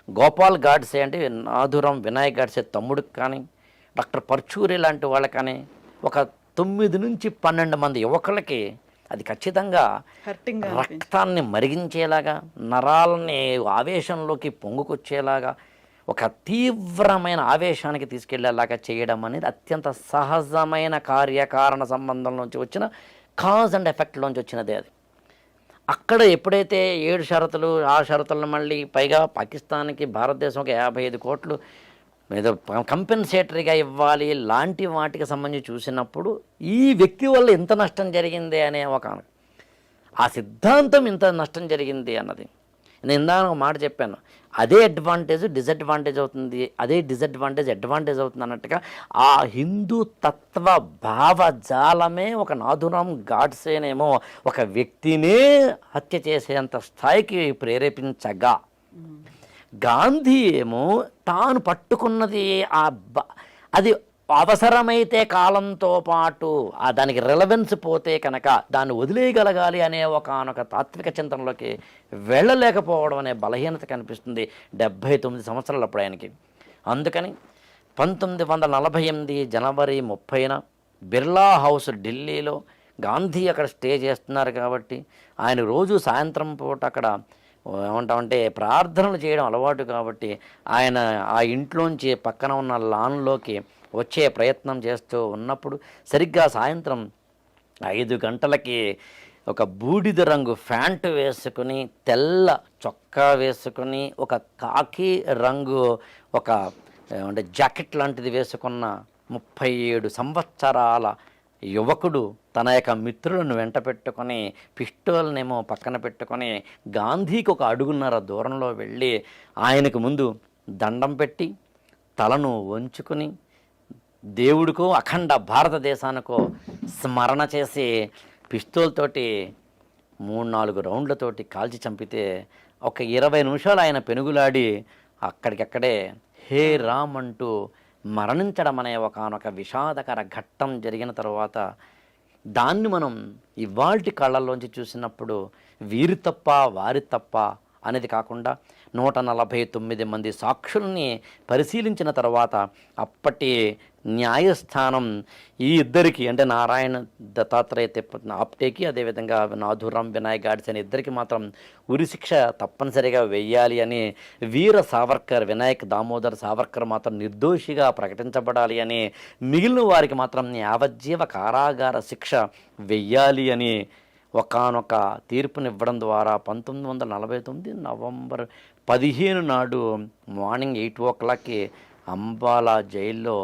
గోపాల్ గాడ్సే అంటే నాథురామ్ వినాయక్ గాడ్సే తమ్ముడికి కానీ, డాక్టర్ పర్చూరి లాంటి వాళ్ళకి కానీ, ఒక 9 నుంచి 12 మంది యువకులకి అది ఖచ్చితంగా రక్తాన్ని మరిగించేలాగా, నరాలని ఆవేశంలోకి పొంగుకొచ్చేలాగా, ఒక తీవ్రమైన ఆవేశానికి తీసుకెళ్లేలాగా చేయడం అనేది అత్యంత సహజమైన కార్యకారణ సంబంధంలోంచి వచ్చిన కాజ్ అండ్ ఎఫెక్ట్లోంచి వచ్చినదే అది. అక్కడ ఎప్పుడైతే 7 షరతులు, ఆ షరతులను మళ్ళీ పైగా పాకిస్తాన్కి భారతదేశం ఒక 55 కోట్లు ఏదో కంపెన్సేటరీగా ఇవ్వాలి లాంటి వాటికి సంబంధించి చూసినప్పుడు ఈ వ్యక్తి వల్ల ఎంత నష్టం జరిగింది అనే ఒక ఆ సిద్ధాంతం ఇంత నష్టం జరిగింది అన్నది. నేను ఇందాక ఒక మాట చెప్పాను, అదే అడ్వాంటేజ్ డిసడ్వాంటేజ్ అవుతుంది, అదే డిసడ్వాంటేజ్ అడ్వాంటేజ్ అవుతుంది అన్నట్టుగా ఆ హిందూ తత్వ భావజాలమే ఒక నాథురాం గాడ్సేనేమో ఒక వ్యక్తినే హత్య చేసేంత స్థాయికి ప్రేరేపించగా, గాంధీ ఏమో తాను పట్టుకున్నది అది అవసరమైతే కాలంతో పాటు దానికి రిలవెన్స్ పోతే కనుక దాన్ని వదిలేయగలగాలి అనే ఒకనొక తాత్విక చింతనలోకి వెళ్ళలేకపోవడం అనే బలహీనత కనిపిస్తుంది 79 సంవత్సరాలు అప్పుడు ఆయనకి. అందుకని 1948 జనవరి 30న బిర్లా హౌస్ ఢిల్లీలో గాంధీ అక్కడ స్టే చేస్తున్నారు కాబట్టి ఆయన రోజు సాయంత్రం పూట అక్కడ ఏమంటామంటే ప్రార్థనలు చేయడం అలవాటు కాబట్టి ఆయన ఆ ఇంట్లోంచి పక్కన ఉన్న లాన్లోకి వచ్చే ప్రయత్నం చేస్తూ ఉన్నప్పుడు సరిగ్గా సాయంత్రం 5 గంటలకి ఒక బూడిద రంగు ప్యాంటు వేసుకుని, తెల్ల చొక్కా వేసుకుని, ఒక కాకి రంగు ఒక అంటే జాకెట్ లాంటిది వేసుకున్న 37 సంవత్సరాల యువకుడు తన యొక్క మిత్రులను వెంట పెట్టుకొని పిస్టోల్నేమో పక్కన పెట్టుకొని గాంధీకి ఒక అడుగున్నర దూరంలో వెళ్ళి ఆయనకు ముందు దండం పెట్టి తలను వంచుకుని దేవుడికో అఖండ భారతదేశానికో స్మరణ చేసి పిస్తోల్తోటి 3-4 రౌండ్లతోటి కాల్చి చంపితే ఒక 20 నిమిషాలు ఆయన పెనుగులాడి అక్కడికక్కడే హే రామ్ అంటూ మరణించడం అనే ఒకనొక విషాదకర ఘట్టం జరిగిన తర్వాత దాన్ని మనం ఇవాల్టి కళ్ళల్లోంచి చూసినప్పుడు వీరి తప్ప వారి తప్ప అనేది కాకుండా 149 మంది సాక్షుల్ని పరిశీలించిన తర్వాత అప్పటి న్యాయస్థానం ఈ ఇద్దరికి అంటే నారాయణ దత్తాత్రేయ ఆప్టేకి అదేవిధంగా నాథురాం వినాయక్ గాడ్సే అనే ఇద్దరికి మాత్రం ఉరిశిక్ష తప్పనిసరిగా వెయ్యాలి అని, వీర సావర్కర్ వినాయక్ దామోదర్ సావర్కర్ మాత్రం నిర్దోషిగా ప్రకటించబడాలి అని, మిగిలిన వారికి మాత్రం యావజ్జీవ కారాగార శిక్ష వెయ్యాలి అని ఒకానొక తీర్పునివ్వడం ద్వారా 1949 నవంబర్ 15 నాడు మార్నింగ్ 8 o'clockకి అంబాలా జైల్లో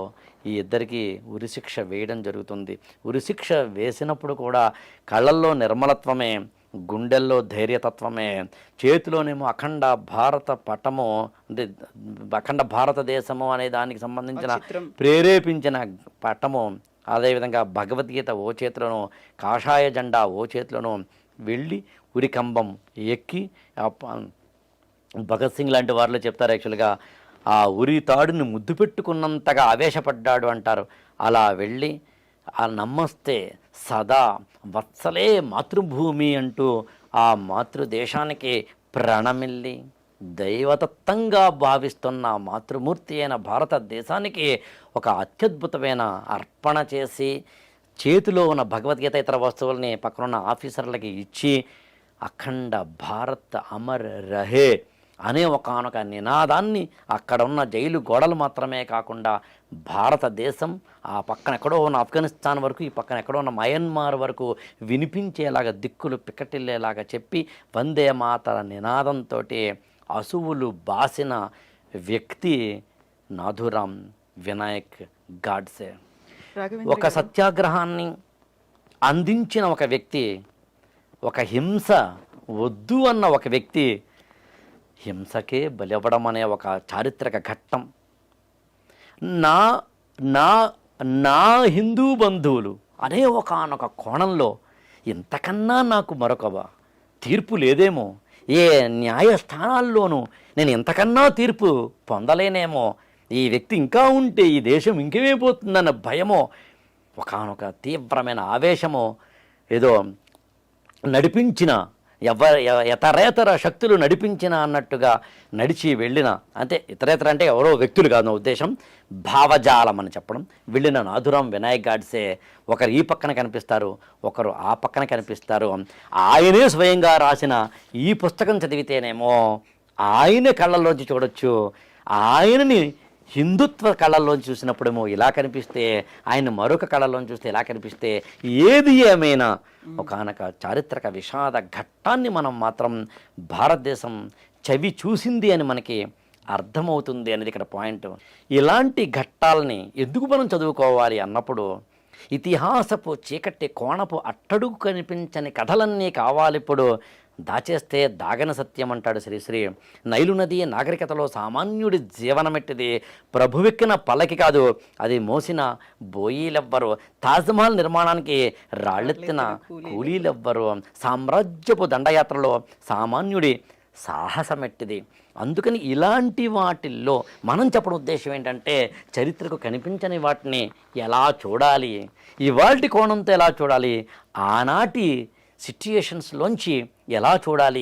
ఈ ఇద్దరికి ఉరిశిక్ష వేయడం జరుగుతుంది. ఉరిశిక్ష వేసినప్పుడు కూడా కళ్ళల్లో నిర్మలత్వమే, గుండెల్లో ధైర్యతత్వమే, చేతిలోనేమో అఖండ భారత పటము అంటే అఖండ భారతదేశము అనే దానికి సంబంధించిన ప్రేరేపించిన పటము, అదేవిధంగా భగవద్గీత ఓ చేతిలోనూ కాషాయ జెండా ఓ చేతిలోనూ వెళ్ళి ఉరికంబం ఎక్కి భగత్ సింగ్ లాంటి వారిలో చెప్తారు యాక్చువల్గా ఆ ఉరి తాడుని ముద్దు పెట్టుకున్నంతగా ఆవేశపడ్డాడు అంటారు. అలా వెళ్ళి ఆ నమస్తే సదా వత్సలే మాతృభూమి అంటూ ఆ మాతృదేశానికి ప్రణమిల్లి దైవతత్వంగా భావిస్తున్న మాతృమూర్తి అయిన భారతదేశానికి ఒక అత్యద్భుతమైన అర్పణ చేసి చేతిలో ఉన్న భగవద్గీత ఇతర వస్తువుల్ని పక్కనున్న ఆఫీసర్లకి ఇచ్చి అఖండ భారత్ అమర్ రహే అనే ఒకనొక నినాదాన్ని అక్కడ ఉన్న జైలు గోడలు మాత్రమే కాకుండా భారతదేశం ఆ పక్కన ఎక్కడో ఉన్న ఆఫ్ఘనిస్తాన్ వరకు, ఈ పక్కన ఎక్కడో ఉన్న మయన్మార్ వరకు వినిపించేలాగా దిక్కులు పిక్కటిల్లేలాగా చెప్పి వందే మాతర నినాదంతో అసువులు బాసిన వ్యక్తి నాథురాం వినాయక్ గాడ్సే. ఒక సత్యాగ్రహాన్ని అందించిన ఒక వ్యక్తి, ఒక హింస వద్దు అన్న ఒక వ్యక్తి హింసకే బలివ్వడం అనే ఒక చారిత్రక ఘట్టం. నా నా నా హిందూ బంధువులు అనే ఒకనొక కోణంలో ఇంతకన్నా నాకు మరొక తీర్పు లేదేమో, ఏ న్యాయస్థానాల్లోనూ నేను ఇంతకన్నా తీర్పు పొందలేనేమో, ఈ వ్యక్తి ఇంకా ఉంటే ఈ దేశం ఇంకేమైపోతుందన్న భయమో, ఒకనొక తీవ్రమైన ఆవేశమో ఏదో నడిపించిన ఇతరేతర శక్తులు నడిపించిన అన్నట్టుగా నడిచి వెళ్ళిన, అంటే ఇతరేతర అంటే ఎవరో వ్యక్తులు కాదు నా ఉద్దేశం, భావజాలం అని చెప్పడం. వెళ్ళిన నాథురాం వినాయక్ గాడ్సే ఒకరు ఈ పక్కన కనిపిస్తారు, ఒకరు ఆ పక్కన కనిపిస్తారు. ఆయనే స్వయంగా రాసిన ఈ పుస్తకం చదివితేనేమో ఆయన కళ్ళల్లోంచి చూడొచ్చు, ఆయనని హిందుత్వ కళల్లోంచి చూసినప్పుడేమో ఇలా కనిపిస్తే, ఆయన మరొక కళల్లోంచి చూస్తే ఇలా కనిపిస్తే, ఏది ఏమైనా ఒకనొక చారిత్రక విషాద ఘట్టాన్ని మనం మాత్రం భారతదేశం చవి చూసింది అని మనకి అర్థమవుతుంది అనేది ఇక్కడ పాయింట్. ఇలాంటి ఘట్టాలని ఎందుకు మనం చదువుకోవాలి అన్నప్పుడు ఇతిహాసపు చీకటి కోణపు అట్టడుగు కనిపించని కథలన్నీ కావాలిప్పుడు, దాచేస్తే దాగన సత్యం అంటాడు శ్రీశ్రీ. నైలు నది నాగరికతలో సామాన్యుడి జీవనమెట్టిది, ప్రభువెక్కిన పల్లకి కాదు అది మోసిన బోయీలెవ్వరు, తాజ్మహల్ నిర్మాణానికి రాళ్ళెత్తిన కూలీలెవ్వరు, సామ్రాజ్యపు దండయాత్రలో సామాన్యుడి సాహసమెట్టిది. అందుకని ఇలాంటి వాటిల్లో మనం చెప్పడం ఉద్దేశం ఏంటంటే, చరిత్రకు కనిపించని వాటిని ఎలా చూడాలి, ఇవాల్టి కోణంతో ఎలా చూడాలి, ఆనాటి సిట్యుయేషన్స్లోంచి ఎలా చూడాలి,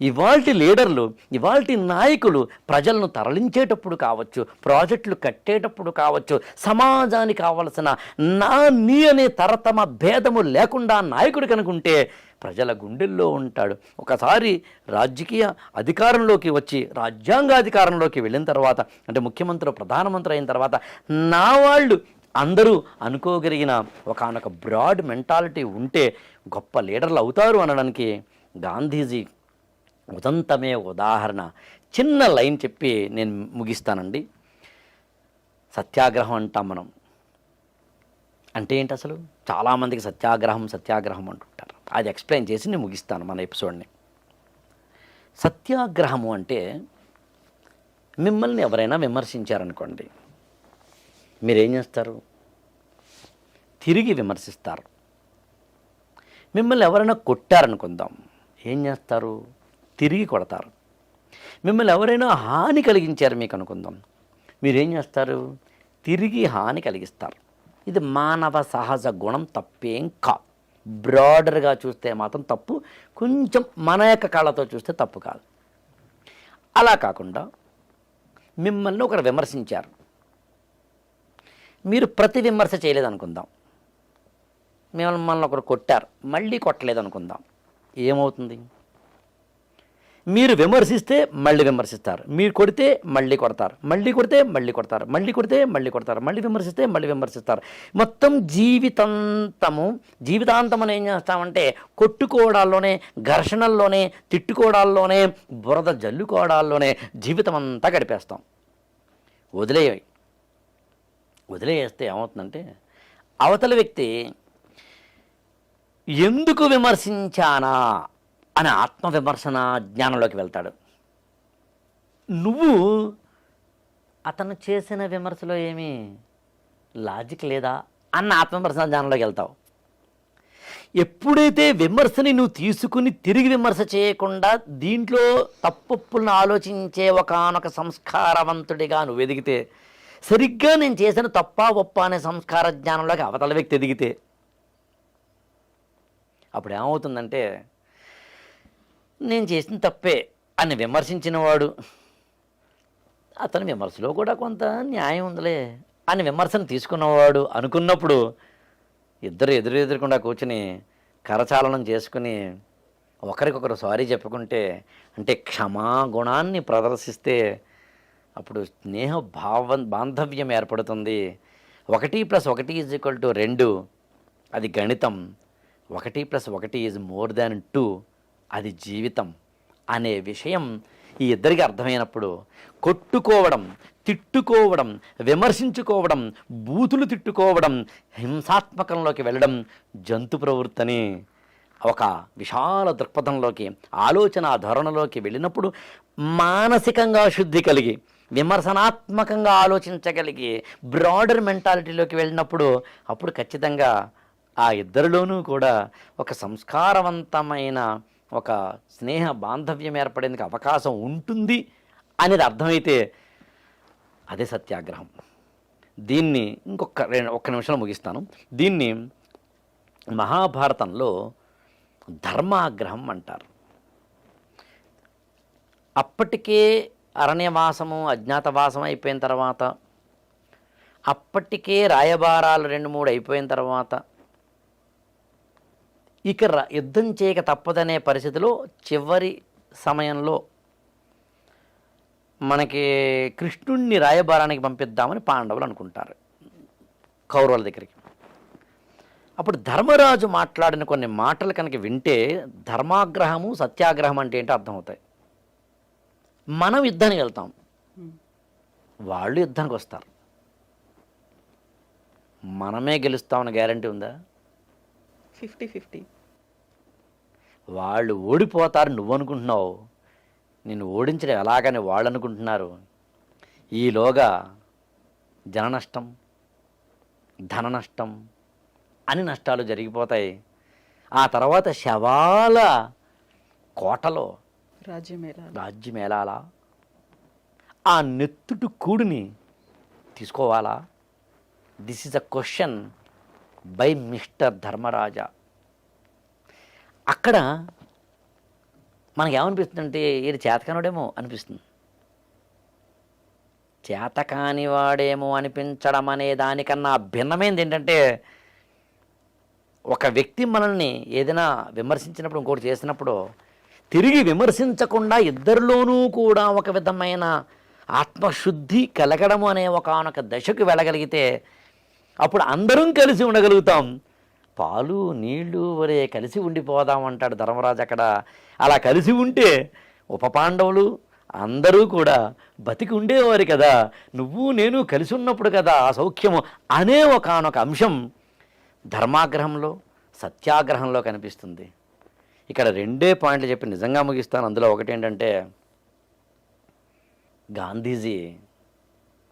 ఇవాల్టి లీడర్లు, ఇవాల్టి నాయకులు ప్రజలను తరలించేటప్పుడు కావచ్చు, ప్రాజెక్టులు కట్టేటప్పుడు కావచ్చు, సమాజానికి కావలసిన నా నీ అనే తరతమ భేదము లేకుండా నాయకుడు కనుకుంటే ప్రజల గుండెల్లో ఉంటాడు. ఒకసారి రాజకీయ అధికారంలోకి వచ్చి రాజ్యాంగాధికారంలోకి వెళ్ళిన తర్వాత, అంటే ముఖ్యమంత్రి ప్రధానమంత్రి అయిన తర్వాత, నా వాళ్ళు అందరూ అనుకోగలిగిన ఒకానొక బ్రాడ్ మెంటాలిటీ ఉంటే గొప్ప లీడర్లు అవుతారు అనడానికి గాంధీజీ ఉదంతమే ఉదాహరణ. చిన్న లైన్ చెప్పి నేను ముగిస్తానండి. సత్యాగ్రహం అంటాం మనం. అంటే ఏంటి అసలు? చాలామందికి సత్యాగ్రహం అంటుంటారు. అది ఎక్స్ప్లెయిన్ చేసి నేను ముగిస్తాను మన ఎపిసోడ్ని. సత్యాగ్రహము అంటే, మిమ్మల్ని ఎవరైనా విమర్శించారనుకోండి, మీరేం చేస్తారు? తిరిగి విమర్శిస్తారు. మిమ్మల్ని ఎవరైనా కొట్టారనుకుందాం, ఏం చేస్తారు? తిరిగి కొడతారు. మిమ్మల్ని ఎవరైనా హాని కలిగించారు మీకు అనుకుందాం, మీరేం చేస్తారు? తిరిగి హాని కలిగిస్తారు. ఇది మానవ సహజ గుణం, తప్పేం కాదు. బ్రాడర్గా చూస్తే మాత్రం తప్పు, కొంచెం మన యొక్క కళ్ళతో చూస్తే తప్పు కాదు. అలా కాకుండా మిమ్మల్ని ఒకరు విమర్శించారు, మీరు ప్రతి విమర్శ చేయలేదనుకుందాం. మిమ్మల్ని ఒకరు కొట్టారు, మళ్ళీ కొట్టలేదు అనుకుందాం. ఏమవుతుంది? మీరు విమర్శిస్తే మళ్ళీ విమర్శిస్తారు, మీరు కొడితే మళ్ళీ కొడతారు, మళ్ళీ కొడితే మళ్ళీ కొడతారు, మళ్ళీ కొడితే మళ్ళీ కొడతారు, మళ్ళీ విమర్శిస్తే మళ్ళీ విమర్శిస్తారు. మొత్తం జీవితాంతం అని ఏం చేస్తామంటే కొట్టుకోవడాల్లోనే, ఘర్షణల్లోనే, తిట్టుకోవడాల్లోనే, బురద జల్లుకోవడాల్లోనే జీవితం అంతా గడిపేస్తాం. వదిలేస్తే ఏమవుతుందంటే, అవతల వ్యక్తి ఎందుకు విమర్శించానా అని ఆత్మవిమర్శన జ్ఞానంలోకి వెళ్తాడు. నువ్వు అతను చేసిన విమర్శలో ఏమీ లాజిక్ లేదా అన్న ఆత్మవిమర్శన జ్ఞానంలోకి వెళ్తావు. ఎప్పుడైతే విమర్శని నువ్వు తీసుకుని తిరిగి విమర్శ చేయకుండా దీంట్లో తప్పులను ఆలోచించే ఒకానొక సంస్కారవంతుడిగా నువ్వు ఎదిగితే, సరిగ్గా నేను చేసిన తప్పా ఒప్ప అనే సంస్కార జ్ఞానంలోకి అవతల వ్యక్తి ఎదిగితే, అప్పుడు ఏమవుతుందంటే, నేను చేసిన తప్పే అని విమర్శించిన వాడు, అతని విమర్శలో కూడా కొంత న్యాయం ఉందిలే అని విమర్శను తీసుకున్నవాడు అనుకున్నప్పుడు, ఇద్దరు ఎదురుకుండా కూర్చుని కరచాలనం చేసుకుని ఒకరికొకరు సారీ చెప్పుకుంటే, అంటే క్షమాగుణాన్ని ప్రదర్శిస్తే అప్పుడు స్నేహ బాంధవ్యం ఏర్పడుతుంది. 1+1 = 2, అది గణితం. 1+1 = more than 2, అది జీవితం అనే విషయం ఈ ఇద్దరికి అర్థమైనప్పుడు, కొట్టుకోవడం, తిట్టుకోవడం, విమర్శించుకోవడం, బూతులు తిట్టుకోవడం, హింసాత్మకంలోకి వెళ్ళడం జంతు ప్రవృత్తని ఒక విశాల దృక్పథంలోకి, ఆలోచన ధోరణిలోకి వెళ్ళినప్పుడు మానసికంగా శుద్ధి కలిగి, విమర్శనాత్మకంగా ఆలోచించగలిగి, బ్రాడర్ మెంటాలిటీలోకి వెళ్ళినప్పుడు అప్పుడు ఖచ్చితంగా ఆ ఇద్దరిలోనూ కూడా ఒక సంస్కారవంతమైన ఒక స్నేహ బాంధవ్యం ఏర్పడేందుకు అవకాశం ఉంటుంది అనేది అర్థమైతే అదే సత్యాగ్రహం. దీన్ని ఒక్క నిమిషంలో ముగిస్తాను. దీన్ని మహాభారతంలో ధర్మాగ్రహం అంటారు. అప్పటికే అరణ్యవాసము, అజ్ఞాతవాసం అయిపోయిన తర్వాత, అప్పటికే రాయబారాలు 2-3 అయిపోయిన తర్వాత, ఇక యుద్ధం చేయక తప్పదనే పరిస్థితిలో చివరి సమయంలో మనకి కృష్ణుణ్ణి రాయబారానికి పంపిద్దామని పాండవులు అనుకుంటారు కౌరవుల దగ్గరికి. అప్పుడు ధర్మరాజు మాట్లాడిన కొన్ని మాటలు కనుక వింటే ధర్మాగ్రహము, సత్యాగ్రహం అంటే ఏంటో అర్థమవుతాయి. మనం యుద్ధానికి వెళ్తాం, వాళ్ళు యుద్ధానికి వస్తారు. మనమే గెలుస్తామన్న గ్యారంటీ ఉందా? 50-50. వాళ్ళు ఓడిపోతారు నువ్వు అనుకుంటున్నావు, నిన్ను ఓడించడం ఎలాగని వాళ్ళు అనుకుంటున్నారు. ఈలోగా జన నష్టం, ధన నష్టం అని నష్టాలు జరిగిపోతాయి. ఆ తర్వాత శవాల కోటలో రాజ్యమేళాలా? ఆ నెత్తుటి కూడిని తీసుకోవాలా? This is a question by mister Dharmaraja. అక్కడ మనకేమనిపిస్తుంది అంటే ఇది చేతకానివాడేమో అనిపిస్తుంది. చేతకానివాడేమో అనిపించడం అనే దానికన్నా భిన్నమైనది ఏంటంటే, ఒక వ్యక్తి మనల్ని ఏదైనా విమర్శించినప్పుడు, ఇంకోటి చేసినప్పుడు తిరిగి విమర్శించకుండా ఇద్దరిలోనూ కూడా ఒక విధమైన ఆత్మశుద్ధి కలగడము అనే ఒకనొక దశకు వెళ్ళగలిగితే అప్పుడు అందరం కలిసి ఉండగలుగుతాం. పాలు నీళ్లు వరే కలిసి ఉండిపోదాం అంటాడు ధర్మరాజు అక్కడ. అలా కలిసి ఉంటే ఉప పాండవులు అందరూ కూడా బతికి ఉండేవారు కదా, నువ్వు నేను కలిసి ఉన్నప్పుడు కదా ఆ సౌఖ్యము అనే ఒకనొక అంశం ధర్మాగ్రహంలో సత్యాగ్రహంలో కనిపిస్తుంది. ఇక్కడ 2 పాయింట్లు చెప్పి నిజంగా ముగిస్తాను. అందులో ఒకటి ఏంటంటే, గాంధీజీ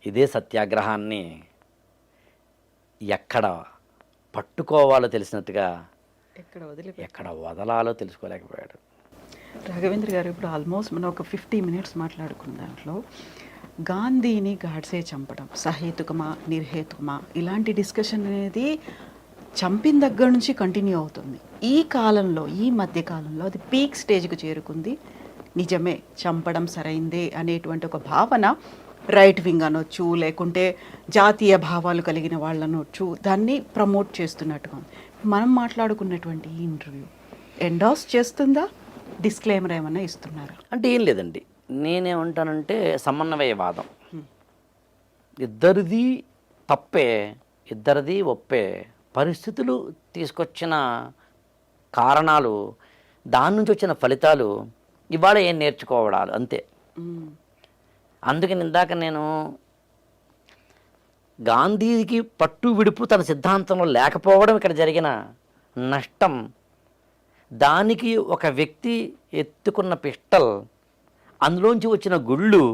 ఇదే సత్యాగ్రహాన్ని ఎక్కడ పట్టుకోవాలో తెలిసినట్టుగా ఎక్కడ వదలాలో తెలుసుకోలేకపోయాడు. రాఘవేంద్ర గారు, ఇప్పుడు ఆల్మోస్ట్ మనం ఒక 50 మినిట్స్ మాట్లాడుకున్న దాంట్లో గాంధీని గాడ్సే చంపడం సహేతుకమా నిర్హేతుకమా ఇలాంటి డిస్కషన్ అనేది చంపిన దగ్గర నుంచి కంటిన్యూ అవుతుంది. ఈ కాలంలో, ఈ మధ్య కాలంలో అది పీక్ స్టేజ్కి చేరుకుంది. నిజమే, చంపడం సరైందే అనేటువంటి ఒక భావన రైట్ వింగ్ అనొచ్చు, లేకుంటే జాతీయ భావాలు కలిగిన వాళ్ళు అనొచ్చు, దాన్ని ప్రమోట్ చేస్తున్నట్టుగా ఉంది. మనం మాట్లాడుకున్నటువంటి ఈ ఇంటర్వ్యూ ఎండాస్ చేస్తుందా, డిస్క్లైమర్ ఏమన్నా ఇస్తున్నారా? అంటే ఏం లేదండి, నేనేమంటానంటే సమన్వయవాదం. ఇద్దరిది తప్పే, ఇద్దరిది ఒప్పే. పరిస్థితులు తీసుకొచ్చిన కారణాలు, దాని నుంచి వచ్చిన ఫలితాలు ఇవాళ ఏం నేర్చుకోవడాలు అంతే. అందుకని ఇందాక నేను గాంధీకి పట్టు విడుపు తన సిద్ధాంతంలో లేకపోవడం ఇక్కడ జరిగిన నష్టం, దానికి ఒక వ్యక్తి ఎత్తుకున్న పిస్టల్, అందులోంచి వచ్చిన గుళ్ళు,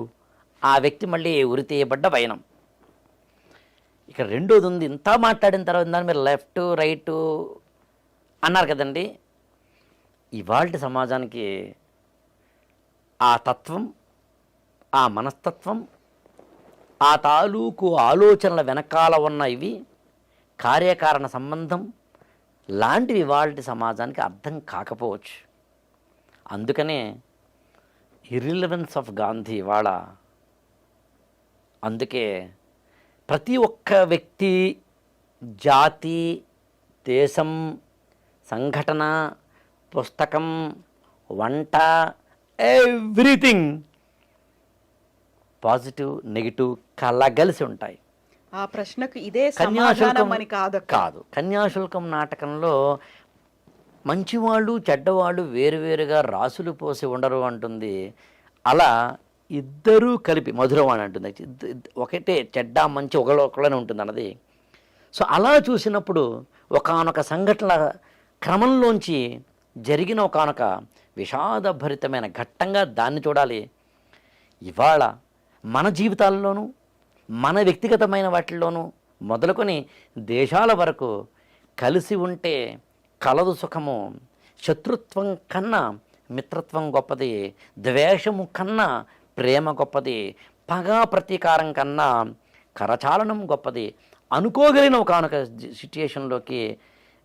ఆ వ్యక్తి మళ్ళీ ఉరితీయబడ్డ వైనం. ఇక రెండోది ఉంది. ఇంత మాట్లాడిన తర్వాత దాన్ని మీరు లెఫ్ట్ రైటు అన్నారు కదండి. ఇవాళ సమాజానికి ఆ తత్వం, ఆ మనస్తత్వం, ఆ తాలూకు ఆలోచనల వెనకాల ఉన్న ఇవి కార్యకారణ సంబంధం లాంటివి ఇవాళ సమాజానికి అర్థం కాకపోవచ్చు. అందుకనే ఇర్రిలవెన్స్ ఆఫ్ గాంధీ ఇవాళ. అందుకే ప్రతి ఒక్క వ్యక్తి, జాతి, దేశం, సంఘటన, పుస్తకం, వంట, ఎవ్రీథింగ్ పాజిటివ్ నెగిటివ్ కలగలిసి ఉంటాయి. ఆ ప్రశ్నకు ఇదే సమాధానం అని కాదు. కన్యాశుల్కం నాటకంలో మంచివాళ్ళు చెడ్డవాళ్ళు వేరువేరుగా రాసులు పోసి ఉండరు అంటుంది. అలా ఇద్దరూ కలిపి మధురవాణి అంటుంది. ఒకటే చెడ్డ మంచి ఒకళ్ళనే ఉంటుంది అన్నది. సో అలా చూసినప్పుడు ఒకానొక సంఘటనల క్రమంలోంచి జరిగిన ఒకానొక విషాదభరితమైన ఘట్టంగా దాన్ని చూడాలి. ఇవాళ మన జీవితాల్లోనూ, మన వ్యక్తిగతమైన వాటిల్లోనూ మొదలుకొని దేశాల వరకు కలిసి ఉంటే కలదు సుఖము, శత్రుత్వం కన్నా మిత్రత్వం గొప్పది, ద్వేషము కన్నా ప్రేమ గొప్పది, పగా ప్రతీకారం కన్నా కరచాలనం గొప్పది అనుకోగలిగిన ఒకనొక సిట్యుయేషన్లోకి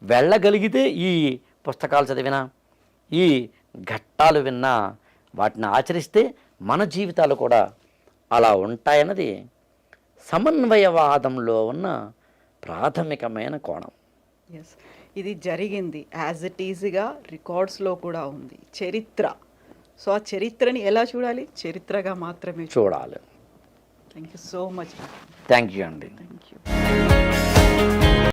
వెళ్ళగలిగితే ఈ పుస్తకాలు చదివినా, ఈ ఘట్టాలు విన్నా, వాటిని ఆచరిస్తే మన జీవితాలు కూడా అలా ఉంటాయన్నది సమన్వయవాదంలో ఉన్న ప్రాథమికమైన కోణం. ఎస్, ఇది జరిగింది, యాజ్ ఇట్ ఈజ్గా రికార్డ్స్లో కూడా ఉంది, చరిత్ర. సో ఆ చరిత్రని ఎలా చూడాలి? చరిత్రగా మాత్రమే చూడాలి. Thank you so much. Thank you అండి.